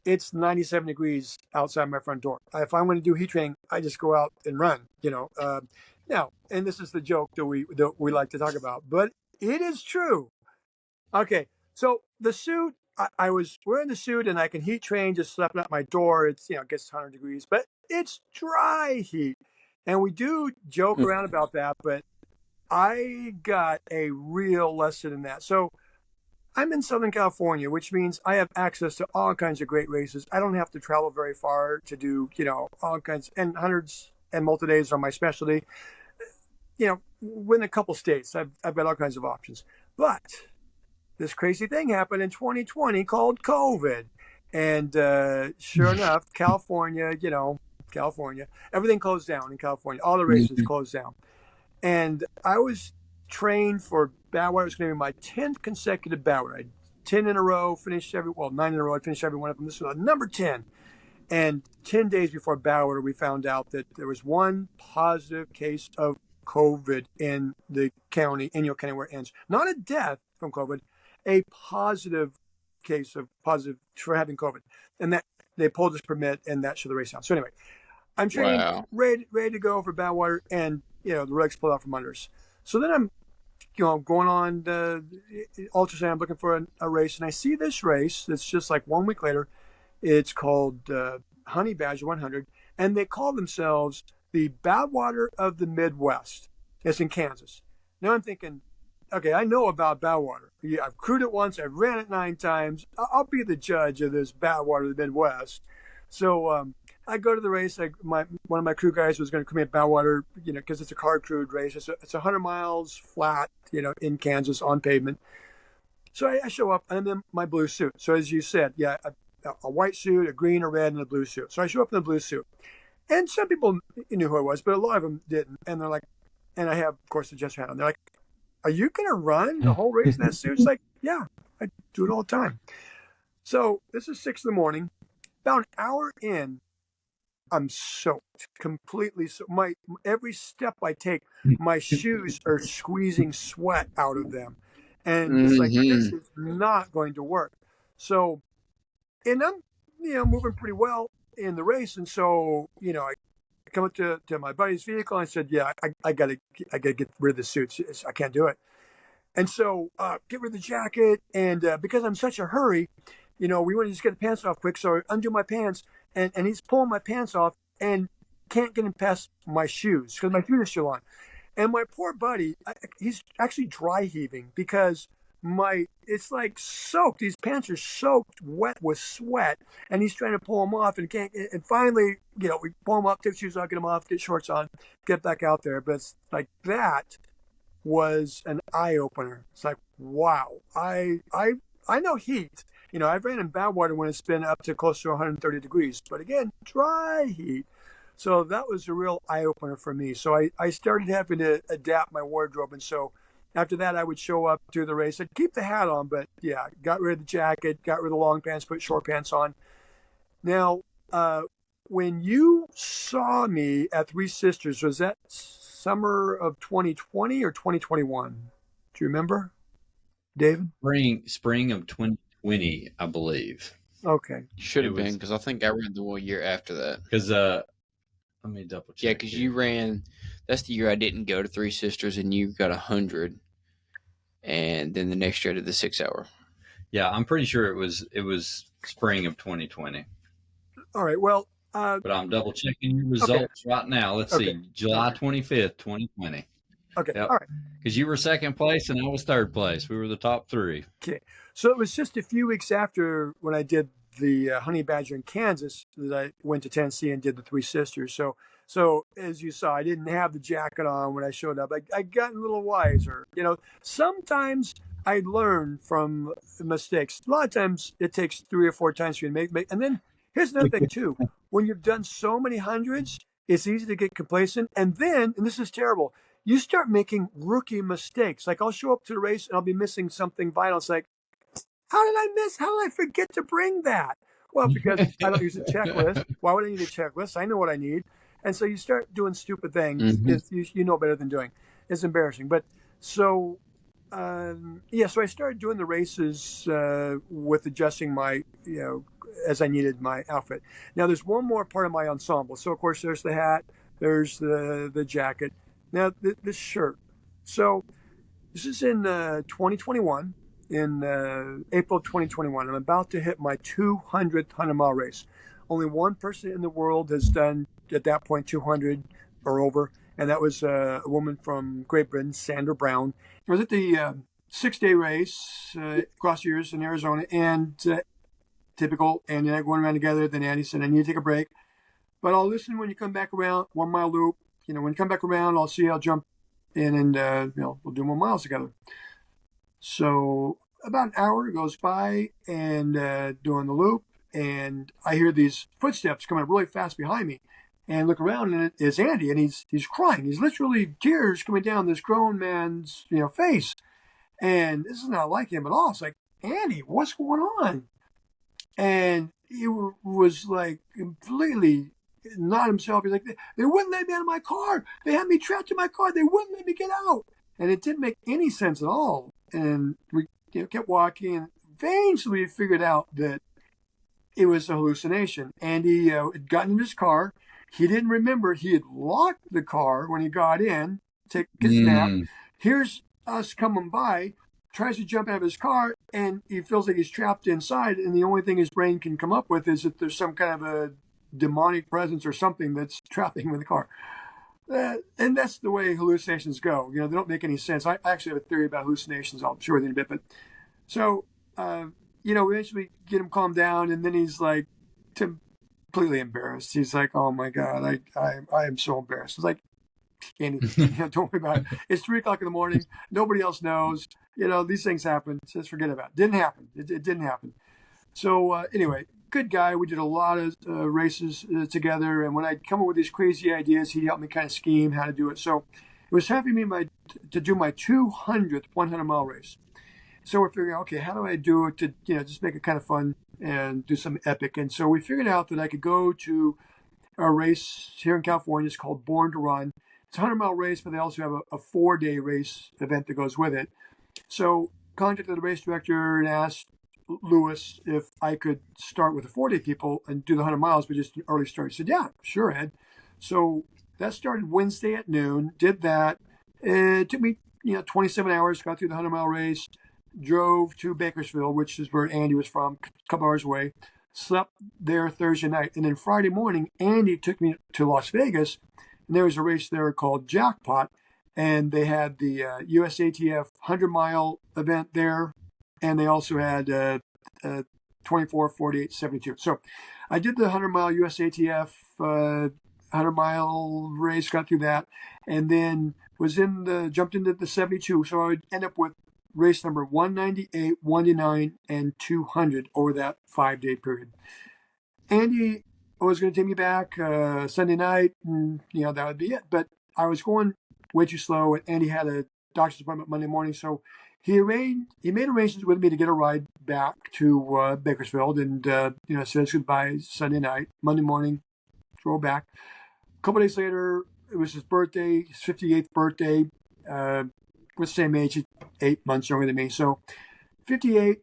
it's 97 degrees outside my front door. If I want to do heat training, I just go out and run. Now, and this is the joke that we like to talk about, but it is true. Okay, so the suit, I was wearing the suit, and I can heat train just stepping out my door. It's it gets 100 degrees, but it's dry heat, and we do joke around about that, but I got a real lesson in that. So I'm in Southern California, which means I have access to all kinds of great races. I don't have to travel very far to do, all kinds, and hundreds and multi-days are my specialty. Within a couple states, I've got all kinds of options. But this crazy thing happened in 2020 called COVID. And sure enough, California, everything closed down in California. All the races closed down. And I was trained for Badwater. It was going to be my 10th consecutive Badwater. I had 10 in a row, 9 in a row. I finished every one of them. This was number 10. And 10 days before Badwater, we found out that there was one positive case of COVID in the county, Inyo County, where it ends. Not a death from COVID, a positive case of positive for having COVID. And that they pulled this permit, and that shut the race down. So anyway, I'm trained, ready to go for Badwater, and the legs pulled out from under us. So then I'm, going on the ultrasound, I'm looking for a race, and I see this race that's just like 1 week later. It's called Honey Badger 100, and they call themselves the Badwater of the Midwest. It's in Kansas. Now I'm thinking, okay, I know about Badwater. Yeah, I've crewed it once. I've ran it 9 times. I'll be the judge of this Badwater of the Midwest. So I go to the race. One of my crew guys was going to come in Badwater, because it's a car crewed race. It's 100 miles flat, in Kansas on pavement. So I show up, and I'm in my blue suit. So as you said, a white suit, a green, a red, and a blue suit. So I show up in the blue suit. And some people knew who I was, but a lot of them didn't. And they're like, and I have, of course, the Jester hat on. They're like, are you going to run the whole race in that suit? It's like, yeah, I do it all the time. So this is 6 in the morning. About an hour in, I'm soaked, completely soaked. Every step I take, my shoes are squeezing sweat out of them. And it's like, this is not going to work. So, and I'm, moving pretty well in the race. And so, I come up to my buddy's vehicle, and I said, yeah, I gotta get rid of the suits. I can't do it. And so get rid of the jacket. And because I'm in such a hurry, we want to just get the pants off quick. So I undo my pants, and he's pulling my pants off and can't get him past my shoes because my feet are still on. And my poor buddy, he's actually dry heaving because it's like soaked. These pants are soaked wet with sweat, and he's trying to pull them off and can't. And finally, we pull them up, take shoes off, get them off, get shorts on, get back out there. But it's like that was an eye opener. It's like, wow, I know heat. I've ran in Badwater when it's been up to close to 130 degrees, but again, dry heat. So that was a real eye opener for me. So I started having to adapt my wardrobe, and so after that, I would show up to the race. I'd keep the hat on, but yeah, got rid of the jacket, got rid of the long pants, put short pants on. Now, when you saw me at Three Sisters, was that summer of 2020 or 2021? Do you remember, David? Spring of 2020, I believe. Okay. Should have been, because I think I ran the 1 year after that. Because let me double check. Yeah, because you ran. That's the year I didn't go to Three Sisters, and you got 100. And then the next year I did the 6 hour. Yeah, I'm pretty sure it was spring of 2020. All right. Well, but I'm double checking your results right now. Let's see, July 25th, 2020. Okay. Yep. All right. Because you were second place and I was third place. We were the top 3. Okay. So it was just a few weeks after when I did the Honey Badger in Kansas that I went to Tennessee and did the Three Sisters. So as you saw, I didn't have the jacket on when I showed up. I got a little wiser. Sometimes I learn from mistakes. A lot of times it takes 3 or 4 times for you to make. And then here's another thing too. When you've done so many hundreds, it's easy to get complacent. And then, and this is terrible, you start making rookie mistakes. Like I'll show up to the race and I'll be missing something vital. It's like, how did I miss? How did I forget to bring that? Well, because I don't use a checklist. Why would I need a checklist? I know what I need. And so you start doing stupid things. Mhm. Is you know better than doing. It's embarrassing. But so so I started doing the races with adjusting my, as I needed my outfit. Now there's one more part of my ensemble. So of course there's the hat, there's the jacket. Now this shirt. So this is in 2021, in April 2021. I'm about to hit my 200th 100-mile race. Only one person in the world has done, at that point, 200 or over, and that was a woman from Great Britain, Sandra Brown. I was at the 6-day race across the years in Arizona, and typical, and then going around together. Then Andy said, I need to take a break, but I'll listen when you come back around, 1-mile loop. When you come back around, I'll jump in and, we'll do more miles together. So about an hour goes by and doing the loop, and I hear these footsteps coming up really fast behind me, and look around, and it's Andy, and he's crying. He's literally tears coming down this grown man's face, and this is not like him at all. It's like, Andy, what's going on? And he was like completely not himself. He's like, they wouldn't let me out of my car. They had me trapped in my car. They wouldn't let me get out. And it didn't make any sense at all. And we kept walking. And eventually we figured out that it was a hallucination. Andy had gotten in his car. He didn't remember he had locked the car when he got in, take his nap. Here's us coming by, tries to jump out of his car, and he feels like he's trapped inside. And the only thing his brain can come up with is that there's some kind of a demonic presence or something that's trapping him in the car. And that's the way hallucinations go. They don't make any sense. I actually have a theory about hallucinations. I'll share with you in a bit. But so, we eventually get him calmed down, and then he's like completely embarrassed. He's like, "Oh my God, I am so embarrassed." It's like, Andy, don't worry about it. It's 3:00 in the morning. Nobody else knows. These things happen. So just forget about it. Didn't happen. It didn't happen. So anyway, good guy. We did a lot of races together. And when I'd come up with these crazy ideas, he'd help me kind of scheme how to do it. So it was time for me to do my 200th 100-mile race. So we're figuring, okay, how do I do it to, just make it kind of fun and do some epic. And so we figured out that I could go to a race here in California. It's called Born to Run. It's a 100-mile race, but they also have a 4-day race event that goes with it. So contacted the race director and asked Lewis if I could start with the 4-day people and do the 100 miles, but just an early start. He said, yeah, sure, Ed. So that started Wednesday at noon, did that. It took me, 27 hours, got through the 100-mile race, drove to Bakersfield, which is where Andy was from, a couple hours away, slept there Thursday night. And then Friday morning, Andy took me to Las Vegas, and there was a race there called Jackpot. And they had the USATF 100-mile event there, and they also had 24, 48, 72. So I did the 100-mile USATF 100-mile race, got through that, and then jumped into the 72. So I would end up with race number 198, 199, and 200 over that 5-day period. Andy was going to take me back Sunday night, and that would be it. But I was going way too slow, and Andy had a doctor's appointment Monday morning, so he made arrangements with me to get a ride back to Bakersfield, and said goodbye Sunday night. Monday morning, drove back. A couple days later, it was his birthday, his 58th birthday. We're the same age, 8 months younger than me. So 58.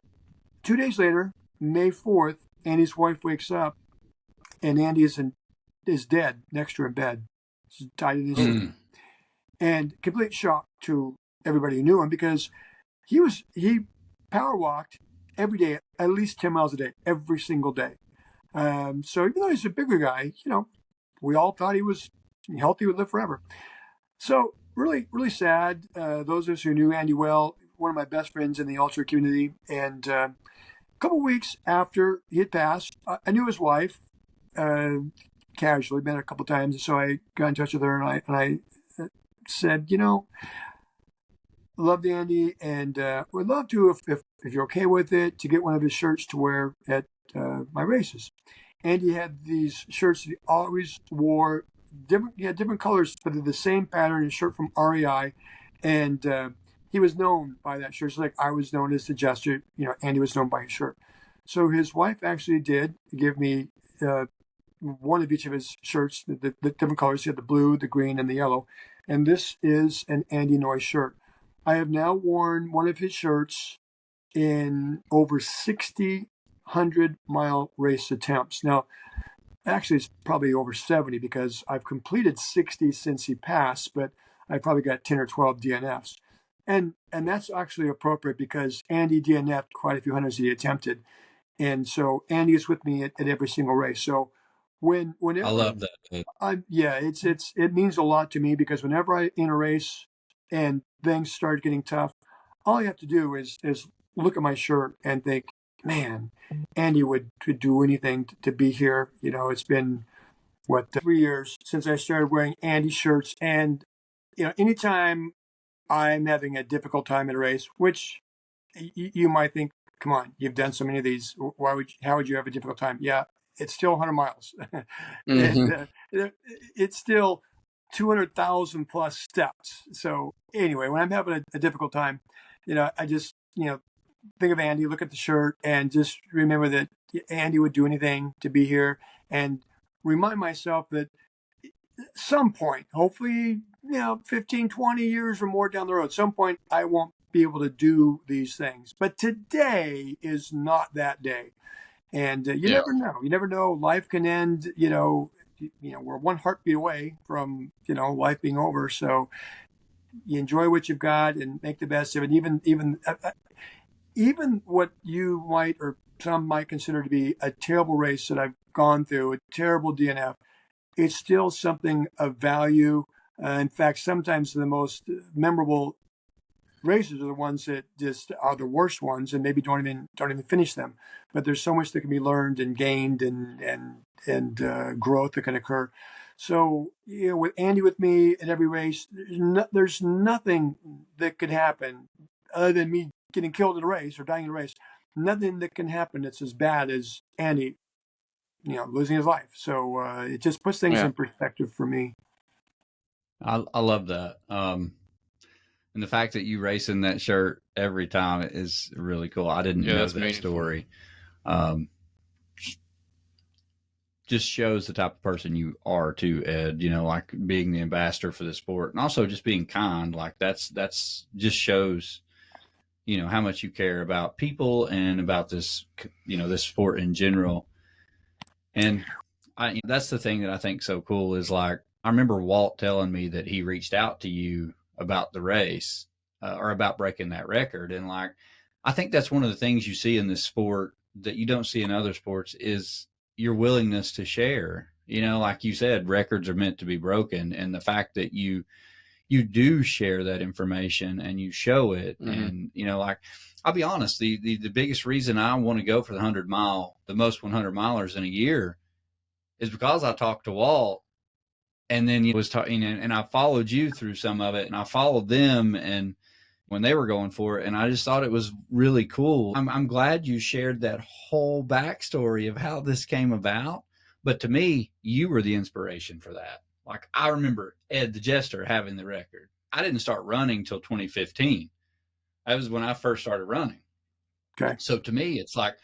2 days later, May 4th, Andy's wife wakes up, and Andy is dead next to her in bed. She's died in his sleep. And complete shock to everybody who knew him, because he power walked every day, at least 10 miles a day, every single day. So even though he's a bigger guy, we all thought he was healthy, would live forever. So really, really sad. Those of us who knew Andy well, one of my best friends in the ultra community. And a couple of weeks after he had passed, I knew his wife casually, met her a couple of times. So I got in touch with her, and I said, love Andy, and would love to, if you're okay with it, to get one of his shirts to wear at my races. Andy had these shirts that he always wore different colors, but they're the same pattern. A shirt from REI, and he was known by that shirt. It's like I was known as the Jester. Andy was known by his shirt. So his wife actually did give me one of each of his shirts, the different colors. He had the blue, the green, and the yellow. And this is an Andy Noyes shirt. I have now worn one of his shirts in over 60 100-mile race attempts. Now, actually, it's probably over 70 because I've completed 60 since he passed, but I probably got 10 or 12 DNFs. And that's actually appropriate because Andy DNF'd quite a few hundreds he attempted. And so Andy is with me at every single race. So whenever I love that. it means a lot to me because whenever I in a race and things start getting tough, all you have to do is look at my shirt and think, man, Andy would do anything to be here. It's been 3 years since I started wearing Andy shirts, and anytime I'm having a difficult time in a race, which you might think, come on, you've done so many of these. How would you have a difficult time? Yeah, it's still 100 miles. And, it's still 200,000 plus steps. So anyway, when I'm having a difficult time, I just, think of Andy, look at the shirt, and just remember that Andy would do anything to be here, and remind myself that at some point, hopefully, 15, 20 years or more down the road, some point I won't be able to do these things. But today is not that day. And you never know. You never know. Life can end, we're one heartbeat away from, life being over. So you enjoy what you've got and make the best of it. Even what you might or some might consider to be a terrible race that I've gone through, a terrible DNF, it's still something of value. In fact, sometimes the most memorable races are the ones that just are the worst ones and maybe don't even finish them. But there's so much that can be learned and gained and growth that can occur. So, with Andy with me at every race, there's nothing that could happen other than me getting killed in a race or dying in a race. Nothing that can happen that's as bad as Andy, losing his life. So it just puts things in perspective for me. I love that. And the fact that you race in that shirt every time is really cool. I didn't know that story. Just shows the type of person you are too, Ed, like being the ambassador for the sport and also just being kind. Like that's just shows, how much you care about people and about this, this sport in general. And that's the thing that I think so cool is like, I remember Walt telling me that he reached out to you about the race or about breaking that record. And like, I think that's one of the things you see in this sport that you don't see in other sports is your willingness to share. Like you said, records are meant to be broken. And the fact that you do share that information and you show it. And, like, I'll be honest, the biggest reason I want to go for the most 100 milers in a year is because I talked to Walt. And then he was talking, and I followed you through some of it, and I followed them, and when they were going for it, and I just thought it was really cool. I'm glad you shared that whole backstory of how this came about. But to me, you were the inspiration for that. Like I remember Ed the Jester having the record. I didn't start running till 2015. That was when I first started running. Okay. So to me, it's like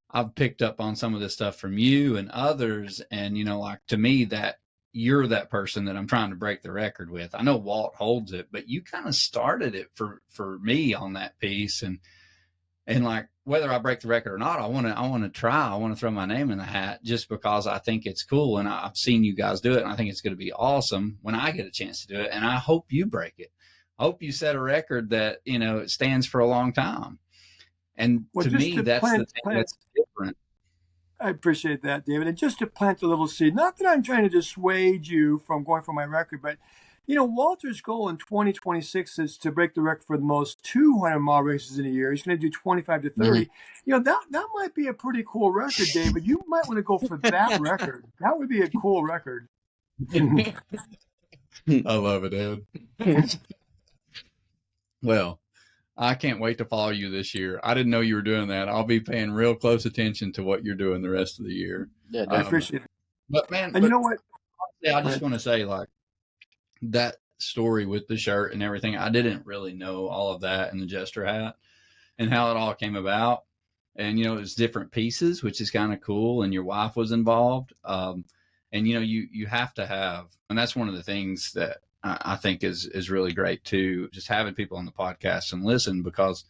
I've picked up on some of this stuff from you and others, and like to me that. You're that person that I'm trying to break the record with. I know Walt holds it, but you kind of started it for me on that piece. And like, whether I break the record or not, I want to try. I want to throw my name in the hat just because I think it's cool. And I've seen you guys do it. And I think it's going to be awesome when I get a chance to do it. And I hope you break it. I hope you set a record that, it stands for a long time. And to me, that's the thing that's different. I appreciate that, David. And just to plant a little seed, not that I'm trying to dissuade you from going for my record, but, Walter's goal in 2026 is to break the record for the most 200-mile races in a year. He's going to do 25 to 30. That might be a pretty cool record, David. You might want to go for that record. That would be a cool record. I love it, Ed. Well, I can't wait to follow you this year. I didn't know you were doing that. I'll be paying real close attention to what you're doing the rest of the year. Yeah, I appreciate it. But man, and you know what? Yeah, I Go just ahead. want to say, like, that story with the shirt and everything, I didn't really know all of that and the Jester hat and how it all came about. And, it was different pieces, which is kind of cool. And your wife was involved. And, you have to have, and that's one of the things that I think is really great too, just having people on the podcast and listen, because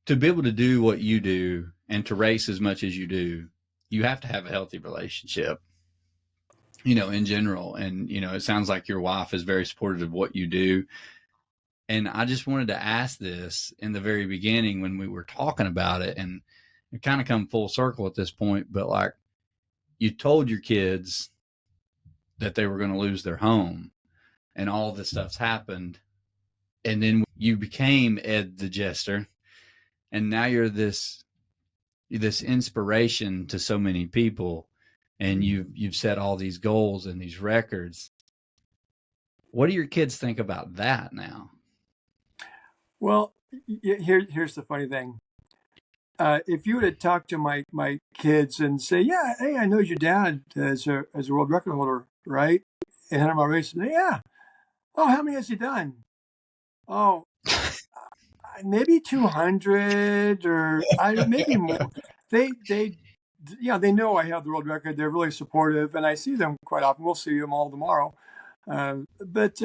to be able to do what you do and to race as much as you do, you have to have a healthy relationship, in general. And, it sounds like your wife is very supportive of what you do. And I just wanted to ask this in the very beginning when we were talking about it, and it kind of come full circle at this point, but like, you told your kids that they were going to lose their home and all this stuff's happened. And then you became Ed the Jester. And now you're this inspiration to so many people, and you've set all these goals and these records. What do your kids think about that now? Well, here's the funny thing. If you would have talked to my kids and say, yeah, hey, I know your dad as a world record holder, right? And 100-mile race, yeah. Oh, how many has he done? Oh, maybe 200 or maybe more. They they know I have the world record. They're really supportive, and I see them quite often. We'll see them all tomorrow. But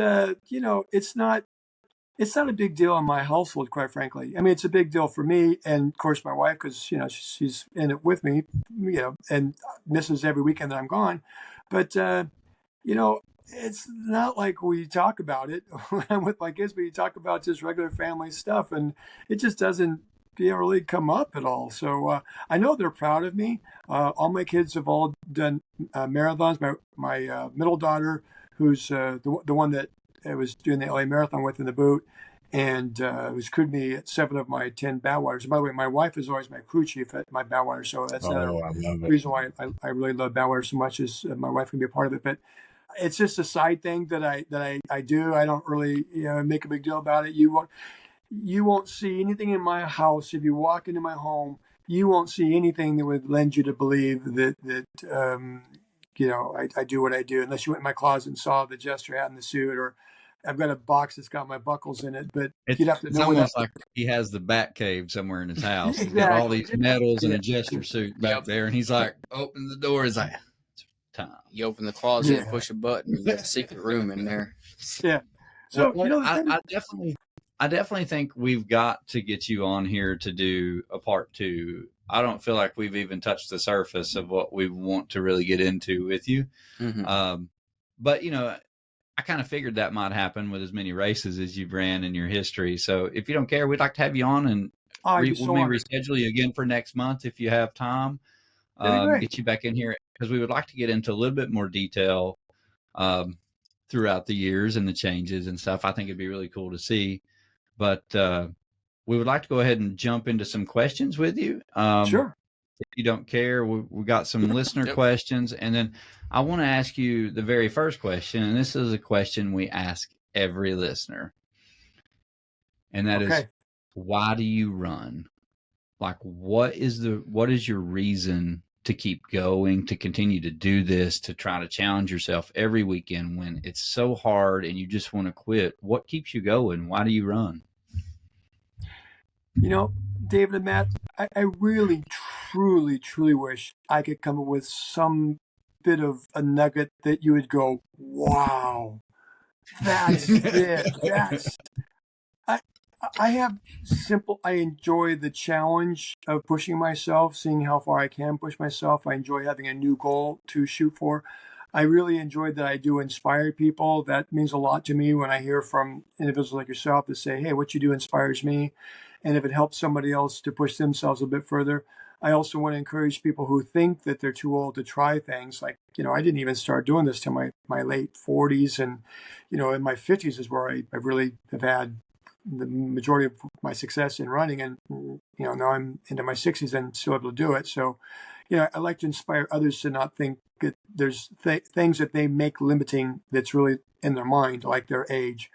it's not a big deal in my household, quite frankly. I mean, it's a big deal for me, and of course my wife, because she's in it with me, and misses every weekend that I'm gone. But it's not like we talk about it when I'm with my kids. We talk about just regular family stuff, and it just doesn't really come up at all. So I know they're proud of me. All my kids have all done marathons. My middle daughter, who's the one that I was doing the LA Marathon with in the boot, and was crewed me at 7 of my 10 Badwaters. And by the way, my wife is always my crew chief at my Badwater, so that's another I love it. reason why I really love Badwater so much, is my wife can be a part of it. But it's just a side thing that I do. I don't really make a big deal about it. You won't see anything in my house. If you walk into my home, you won't see anything that would lend you to believe that I do what I do, unless you went in my closet and saw the Jester hat and the suit, or I've got a box that's got my buckles in it. But you'd have to It's know where that. almost like he has the bat cave somewhere in his house. He's got all Exactly. these medals and Yeah. a Jester suit back there, and he's like, open the door. He's like, it's time. You open the closet, Yeah. push a button, you got a secret room in there. Yeah. So Well, the thing. I definitely think we've got to get you on here to do a part 2. I don't feel like we've even touched the surface of what we want to really get into with you. Mm-hmm. But I kind of figured that might happen with as many races as you've ran in your history. So if you don't care, we'd like to have you on, and I'd be we so may honored. reschedule you again for next month if you have time. That'd be great. Get you back in here, because we would like to get into a little bit more detail throughout the years and the changes and stuff. I think it'd be really cool to see. But we would like to go ahead and jump into some questions with you. Sure. If you don't care, we got some listener questions. And then I want to ask you the very first question. And this is a question we ask every listener. And that is, why do you run? Like, what is your reason to keep going, to continue to do this, to try to challenge yourself every weekend when it's so hard and you just want to quit? What keeps you going? Why do you run? David and Matt, I really, truly, truly wish I could come up with some bit of a nugget that you would go, wow, that's it. I enjoy the challenge of pushing myself, seeing how far I can push myself. I enjoy having a new goal to shoot for. I really enjoy that I do inspire people. That means a lot to me when I hear from individuals like yourself that say, hey, what you do inspires me. And if it helps somebody else to push themselves a bit further. I also want to encourage people who think that they're too old to try things. Like, I didn't even start doing this till my late 40s. And, in my 50s is where I really have had the majority of my success in running. And, now I'm into my 60s and still able to do it. So, I like to inspire others to not think that there's things that they make limiting that's really in their mind, like their age.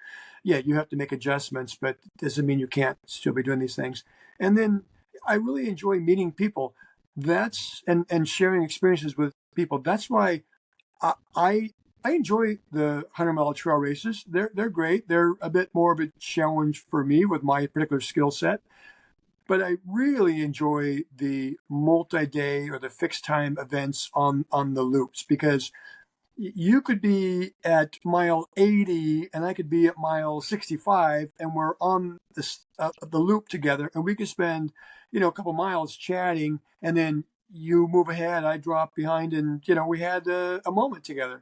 Yeah, you have to make adjustments, but it doesn't mean you can't still be doing these things. And then I really enjoy meeting people. And sharing experiences with people. That's why I I enjoy the 100-mile trail races. They're great. They're a bit more of a challenge for me with my particular skill set. But I really enjoy the multi-day or the fixed time events on the loops, because you could be at mile 80 and I could be at mile 65, and we're on the loop together, and we could spend, a couple miles chatting, and then you move ahead, I drop behind, and, we had a moment together.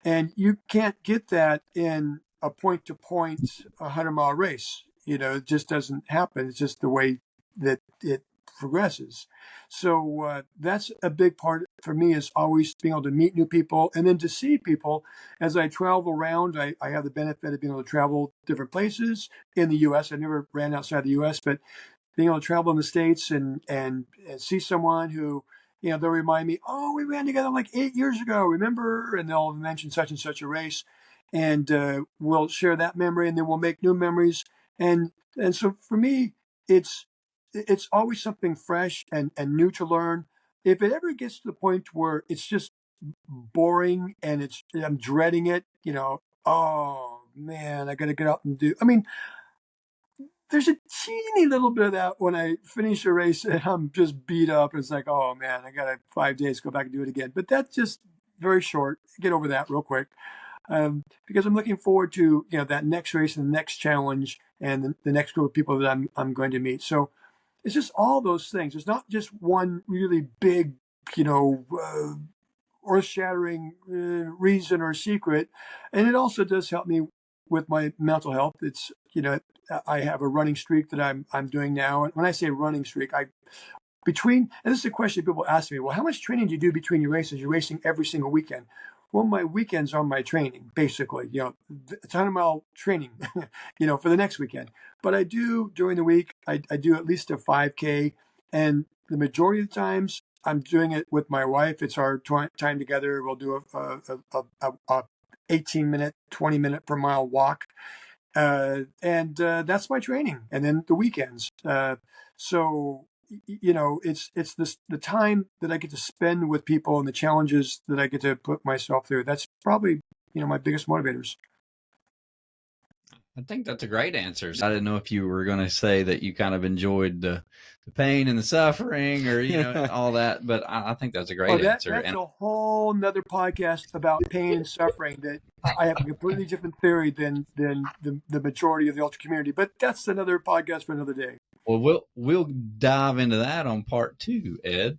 And you can't get that in a point to point 100-mile race. It just doesn't happen. It's just the way that it progresses. So that's a big part for me, is always being able to meet new people, and then to see people as I travel around. I have the benefit of being able to travel different places in the U.S. I never ran outside the U.S., but being able to travel in the States and see someone who, they'll remind me, oh, we ran together like 8 years ago, remember? And they'll mention such and such a race, and we'll share that memory, and then we'll make new memories. And so for me, it's always something fresh and new to learn. If it ever gets to the point where it's just boring and I'm dreading it, oh man, I got to get out and do. I mean, there's a teeny little bit of that when I finish a race and I'm just beat up. It's like, oh man, I got 5 days to go back and do it again. But that's just very short. Get over that real quick. Because I'm looking forward to that next race and the next challenge and the next group of people that I'm going to meet. So it's just all those things. It's not just one really big, earth-shattering reason or secret. And it also does help me with my mental health. It's, I have a running streak that I'm doing now. And when I say running streak, and this is a question people ask me, well, how much training do you do between your races? You're racing every single weekend. Well, my weekends are my training, basically, a 100-mile training, for the next weekend. But I do during the week, I do at least a 5K. And the majority of the times I'm doing it with my wife. It's our time together. We'll do a 18-minute, 20-minute per mile walk. And that's my training. And then the weekends. So it's the time that I get to spend with people and the challenges that I get to put myself through. That's probably, my biggest motivators. I think that's a great answer. I didn't know if you were going to say that you kind of enjoyed the pain and the suffering, or all that, but I think that's a great answer. That's a whole nother podcast about pain and suffering that I have a completely different theory than the majority of the ultra community. But that's another podcast for another day. Well, we'll dive into that on part 2, Ed.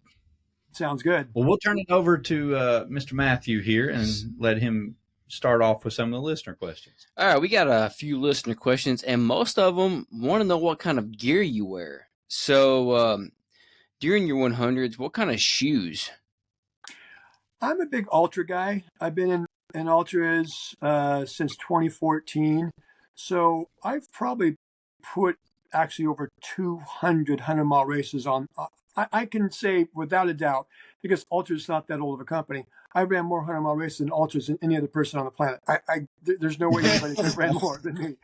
Sounds good. Well, we'll turn it over to Mr. Matthew here and let him start off with some of the listener questions. All right, we got a few listener questions, and most of them want to know what kind of gear you wear. So, during your 100s, what kind of shoes? I'm a big ultra guy. I've been in ultras since 2014. So I've probably put actually over 200 100-mile races on. I can say without a doubt, because ultras is not that old of a company, I ran more 100-mile races in ultras than any other person on the planet. There's no way anybody could have ran more than me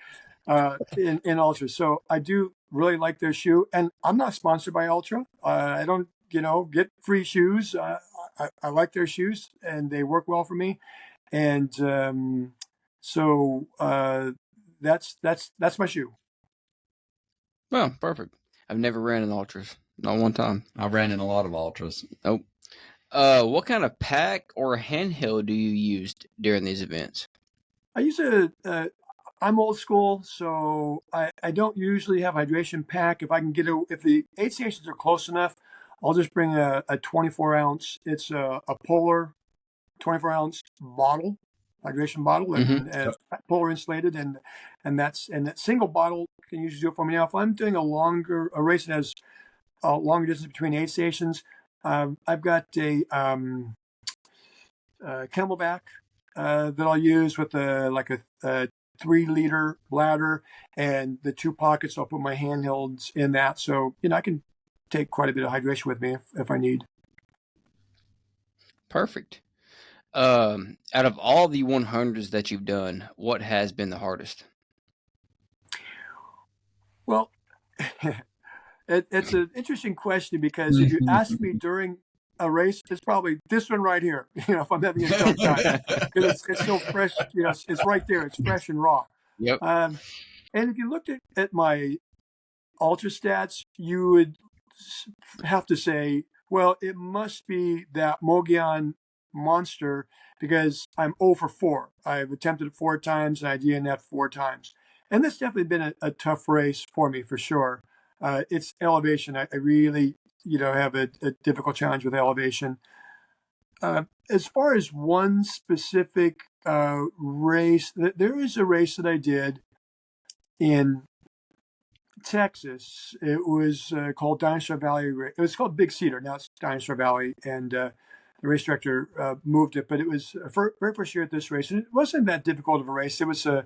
in ultras. So I do really like their shoe, and I'm not sponsored by Ultra. I don't, get free shoes. I like their shoes, and they work well for me. And so that's my shoe. Well, perfect. I've never ran in ultras. Not one time. I ran in a lot of ultras. Nope. What kind of pack or handheld do you use during these events? I use I'm old school, so I don't usually have a hydration pack. If I can if the aid stations are close enough, I'll just bring a 24-ounce. It's a Polar 24-ounce bottle, hydration bottle, and Polar insulated, and that single bottle can usually do it for me. Now, if I'm doing a race that has a longer distance between aid stations, I've got a Camelback that I'll use with a 3-liter bladder and the 2 pockets. I'll put my handhelds in that, so I can take quite a bit of hydration with me if I need. Perfect. Out of all the 100s that you've done, what has been the hardest? Well, it's an interesting question, because if you ask me during a race, it's probably this one right here. If I'm having a tough time, because it's so fresh. It's right there. It's fresh and raw. Yep. And if you looked at my ultra stats, you would have to say, well, it must be that Mogollon monster because I'm 0 for 4. I've attempted it 4 times and I DNF'd 4 times. And that's definitely been a tough race for me for sure. It's elevation. I really, have a difficult challenge with elevation. As far as one specific race, there is a race that I did in Texas. It was called Dinosaur Valley. It was called Big Cedar. Now it's Dinosaur Valley, and the race director moved it. But it was very first year at this race, and it wasn't that difficult of a race. It was a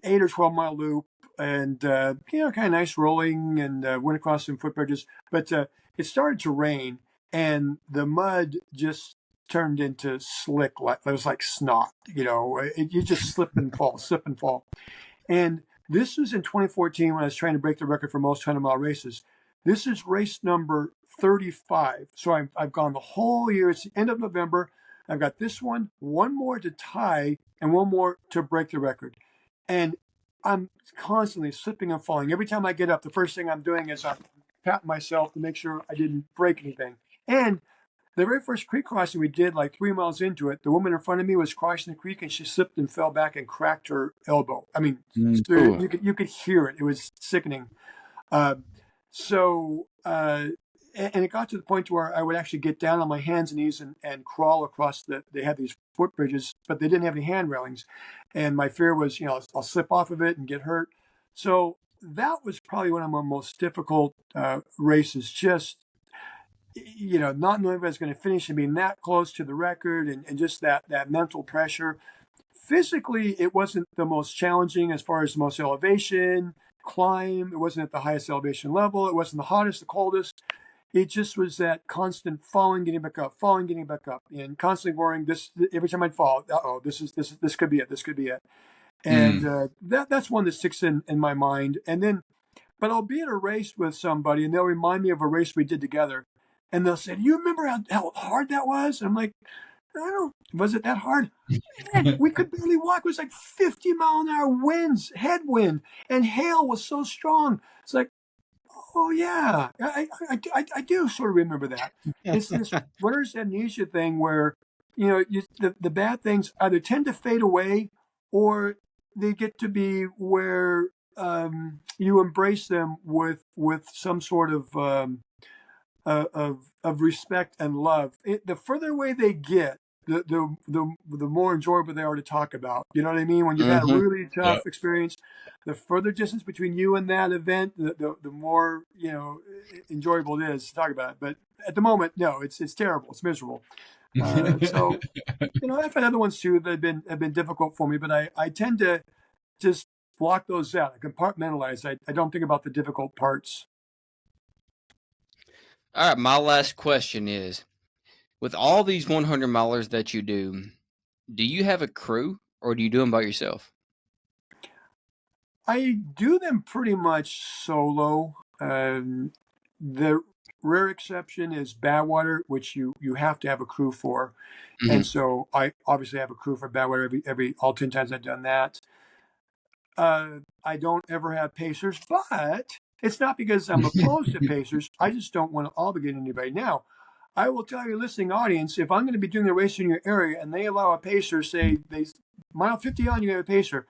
8 or 12 mile loop, and kind of nice rolling, and went across some footbridges. But it started to rain, and the mud just turned into slick. It was like snot. You just slip and fall. And this was in 2014 when I was trying to break the record for most 100-mile races. This is race number 35. So I've gone the whole year. It's the end of November. I've got this one more to tie, and one more to break the record. And I'm constantly slipping and falling. Every time I get up, the first thing I'm doing is I'm patting myself to make sure I didn't break anything. And the very first creek crossing we did, like 3 miles into it, the woman in front of me was crossing the creek and she slipped and fell back and cracked her elbow. I mean, you could hear it. It was sickening. And it got to the point where I would actually get down on my hands and knees and crawl across they had these footbridges, but they didn't have any hand railings. And my fear was, I'll slip off of it and get hurt. So that was probably one of my most difficult races, just not knowing if I was going to finish and being that close to the record and just that mental pressure. Physically, it wasn't the most challenging as far as the most elevation, climb. It wasn't at the highest elevation level. It wasn't the hottest, the coldest. It just was that constant falling, getting back up, and constantly worrying. This every time I'd fall, this could be it. This could be it. And that's one that sticks in my mind. And then, but I'll be at a race with somebody, and they'll remind me of a race we did together. And they'll say, "Do you remember how hard that was?" And I'm like, was it that hard? Man, we could barely walk. It was like 50-mile-an-hour winds, headwind, and hail was so strong. It's like, oh yeah, I do sort of remember that. It's this runner's amnesia thing where, the bad things either tend to fade away or they get to be where you embrace them with some sort of respect and love. The further away they get, the more enjoyable they are to talk about. You know what I mean? When you've had a really tough experience, the further distance between you and that event, the more enjoyable it is to talk about it. But at the moment, no, it's terrible. It's miserable. So I've had other ones too that have been difficult for me, but I tend to just block those out. I compartmentalize. I don't think about the difficult parts. All right, my last question is, with all these 100 milers that you do you have a crew or do you do them by yourself? I do them pretty much solo. The rare exception is Badwater, which you have to have a crew for. Mm-hmm. And so I obviously have a crew for Badwater every all 10 times I've done that. I don't ever have pacers, but it's not because I'm opposed to pacers. I just don't want to obligate anybody. Now, I will tell your listening audience, if I'm going to be doing a race in your area and they allow a pacer, say they mile 50 on, you have a pacer.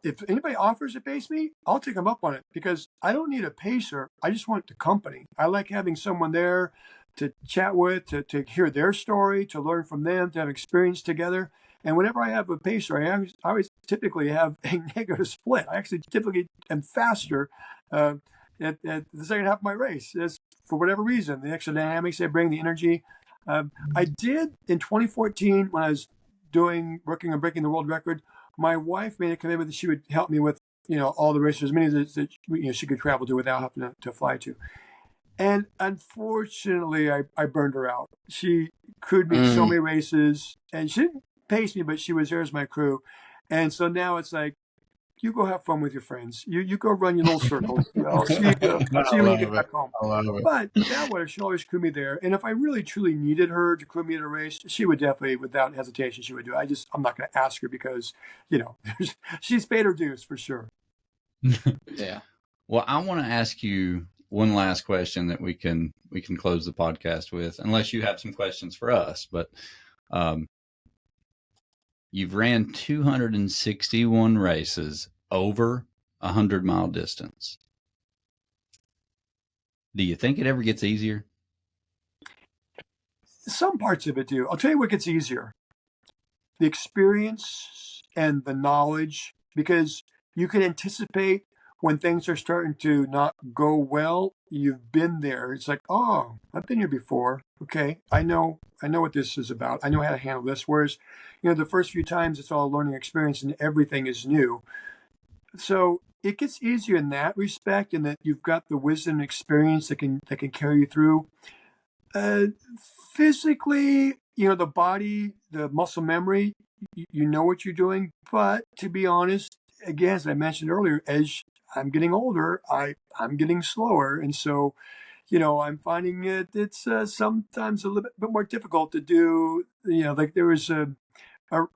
If anybody offers to pace me, I'll take them up on it because I don't need a pacer. I just want the company. I like having someone there to chat with, to hear their story, to learn from them, to have experience together. And whenever I have a pacer, I always typically have a negative split. I actually typically am faster at the second half of my race. For whatever reason, the extra dynamics they bring, the energy. I did in 2014 when I was working on breaking the world record. My wife made a commitment that she would help me with, all the races, as many as that she could travel to without having to fly to. And unfortunately, I burned her out. She crewed me so many races, and she didn't pace me, but she was there as my crew. And so now it's like, you go have fun with your friends. You go run your little circles. I'll see you. I'll see you when you get back home. I love it. But that way, she'll always crew me there. And if I really truly needed her to crew me at a race, she would definitely, without hesitation, she would do it. I'm not going to ask her because, she's paid her dues for sure. Yeah. Well, I want to ask you one last question that we can close the podcast with, unless you have some questions for us. But you've ran 261 races over 100-mile distance. Do you think it ever gets easier? Some parts of it do. I'll tell you what gets easier. The experience and the knowledge, because you can anticipate when things are starting to not go well. You've been there. It's like, oh, I've been here before. Okay, I know what this is about. I know how to handle this. Whereas, the first few times it's all a learning experience and everything is new. So it gets easier in that respect, in that you've got the wisdom and experience that can carry you through. Physically, the body, the muscle memory, you know what you're doing. But to be honest, again, as I mentioned earlier, as I'm getting older, I'm getting slower. And so, I'm finding it's sometimes a little bit more difficult to do. Like there was a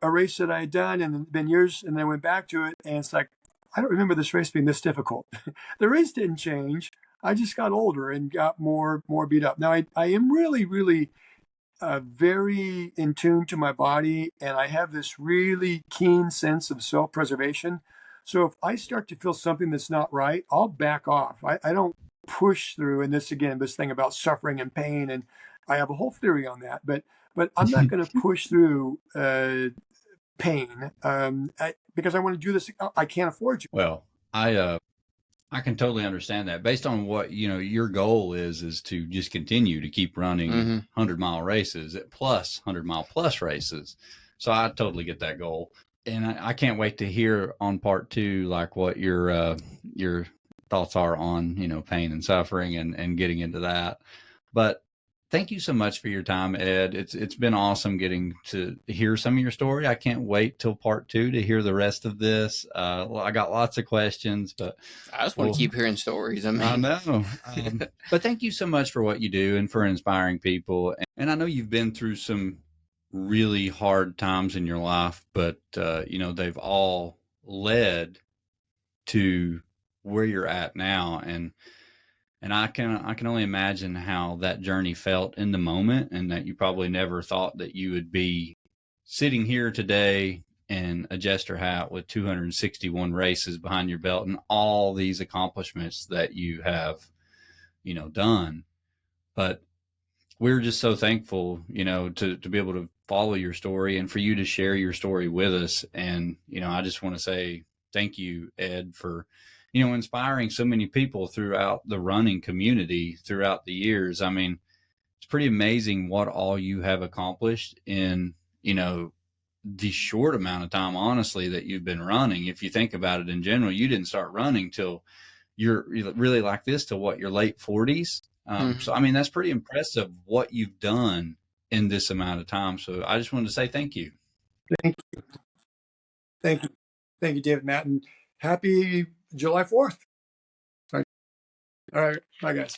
race that I had done and it's been years, and then I went back to it, and it's like, I don't remember this race being this difficult. The race didn't change. I just got older and got more beat up. Now, I am really, really very in tune to my body, and I have this really keen sense of self-preservation. So if I start to feel something that's not right, I'll back off. I don't push through. And this thing about suffering and pain, and I have a whole theory on that. But I'm not going to push through pain because I want to do this. I can't afford to. Well, I can totally understand that. Based on what your goal is to just continue to keep running 100-mile races plus 100-mile plus races. So I totally get that goal, and I can't wait to hear on part 2 like what your thoughts are on pain and suffering and getting into that. But thank you so much for your time, Ed. It's been awesome getting to hear some of your story. I can't wait till part 2 to hear the rest of this. I got lots of questions, but I just want to keep hearing stories. I know. But thank you so much for what you do and for inspiring people. And I know you've been through some really hard times in your life, but they've all led to where you're at now. And I can only imagine how that journey felt in the moment, and that you probably never thought that you would be sitting here today in a Jester hat with 261 races behind your belt and all these accomplishments that you have, done. But we're just so thankful, to be able to follow your story and for you to share your story with us. And, I just want to say thank you, Ed, for inspiring so many people throughout the running community throughout the years. I mean, it's pretty amazing what all you have accomplished in, the short amount of time, honestly, that you've been running. If you think about it in general, you didn't start running till you're really like this till your late 40s. So, I mean, that's pretty impressive what you've done in this amount of time. So I just wanted to say thank you. Thank you. Thank you. Thank you, David, Matt, and happy July 4th. All right. Bye, guys.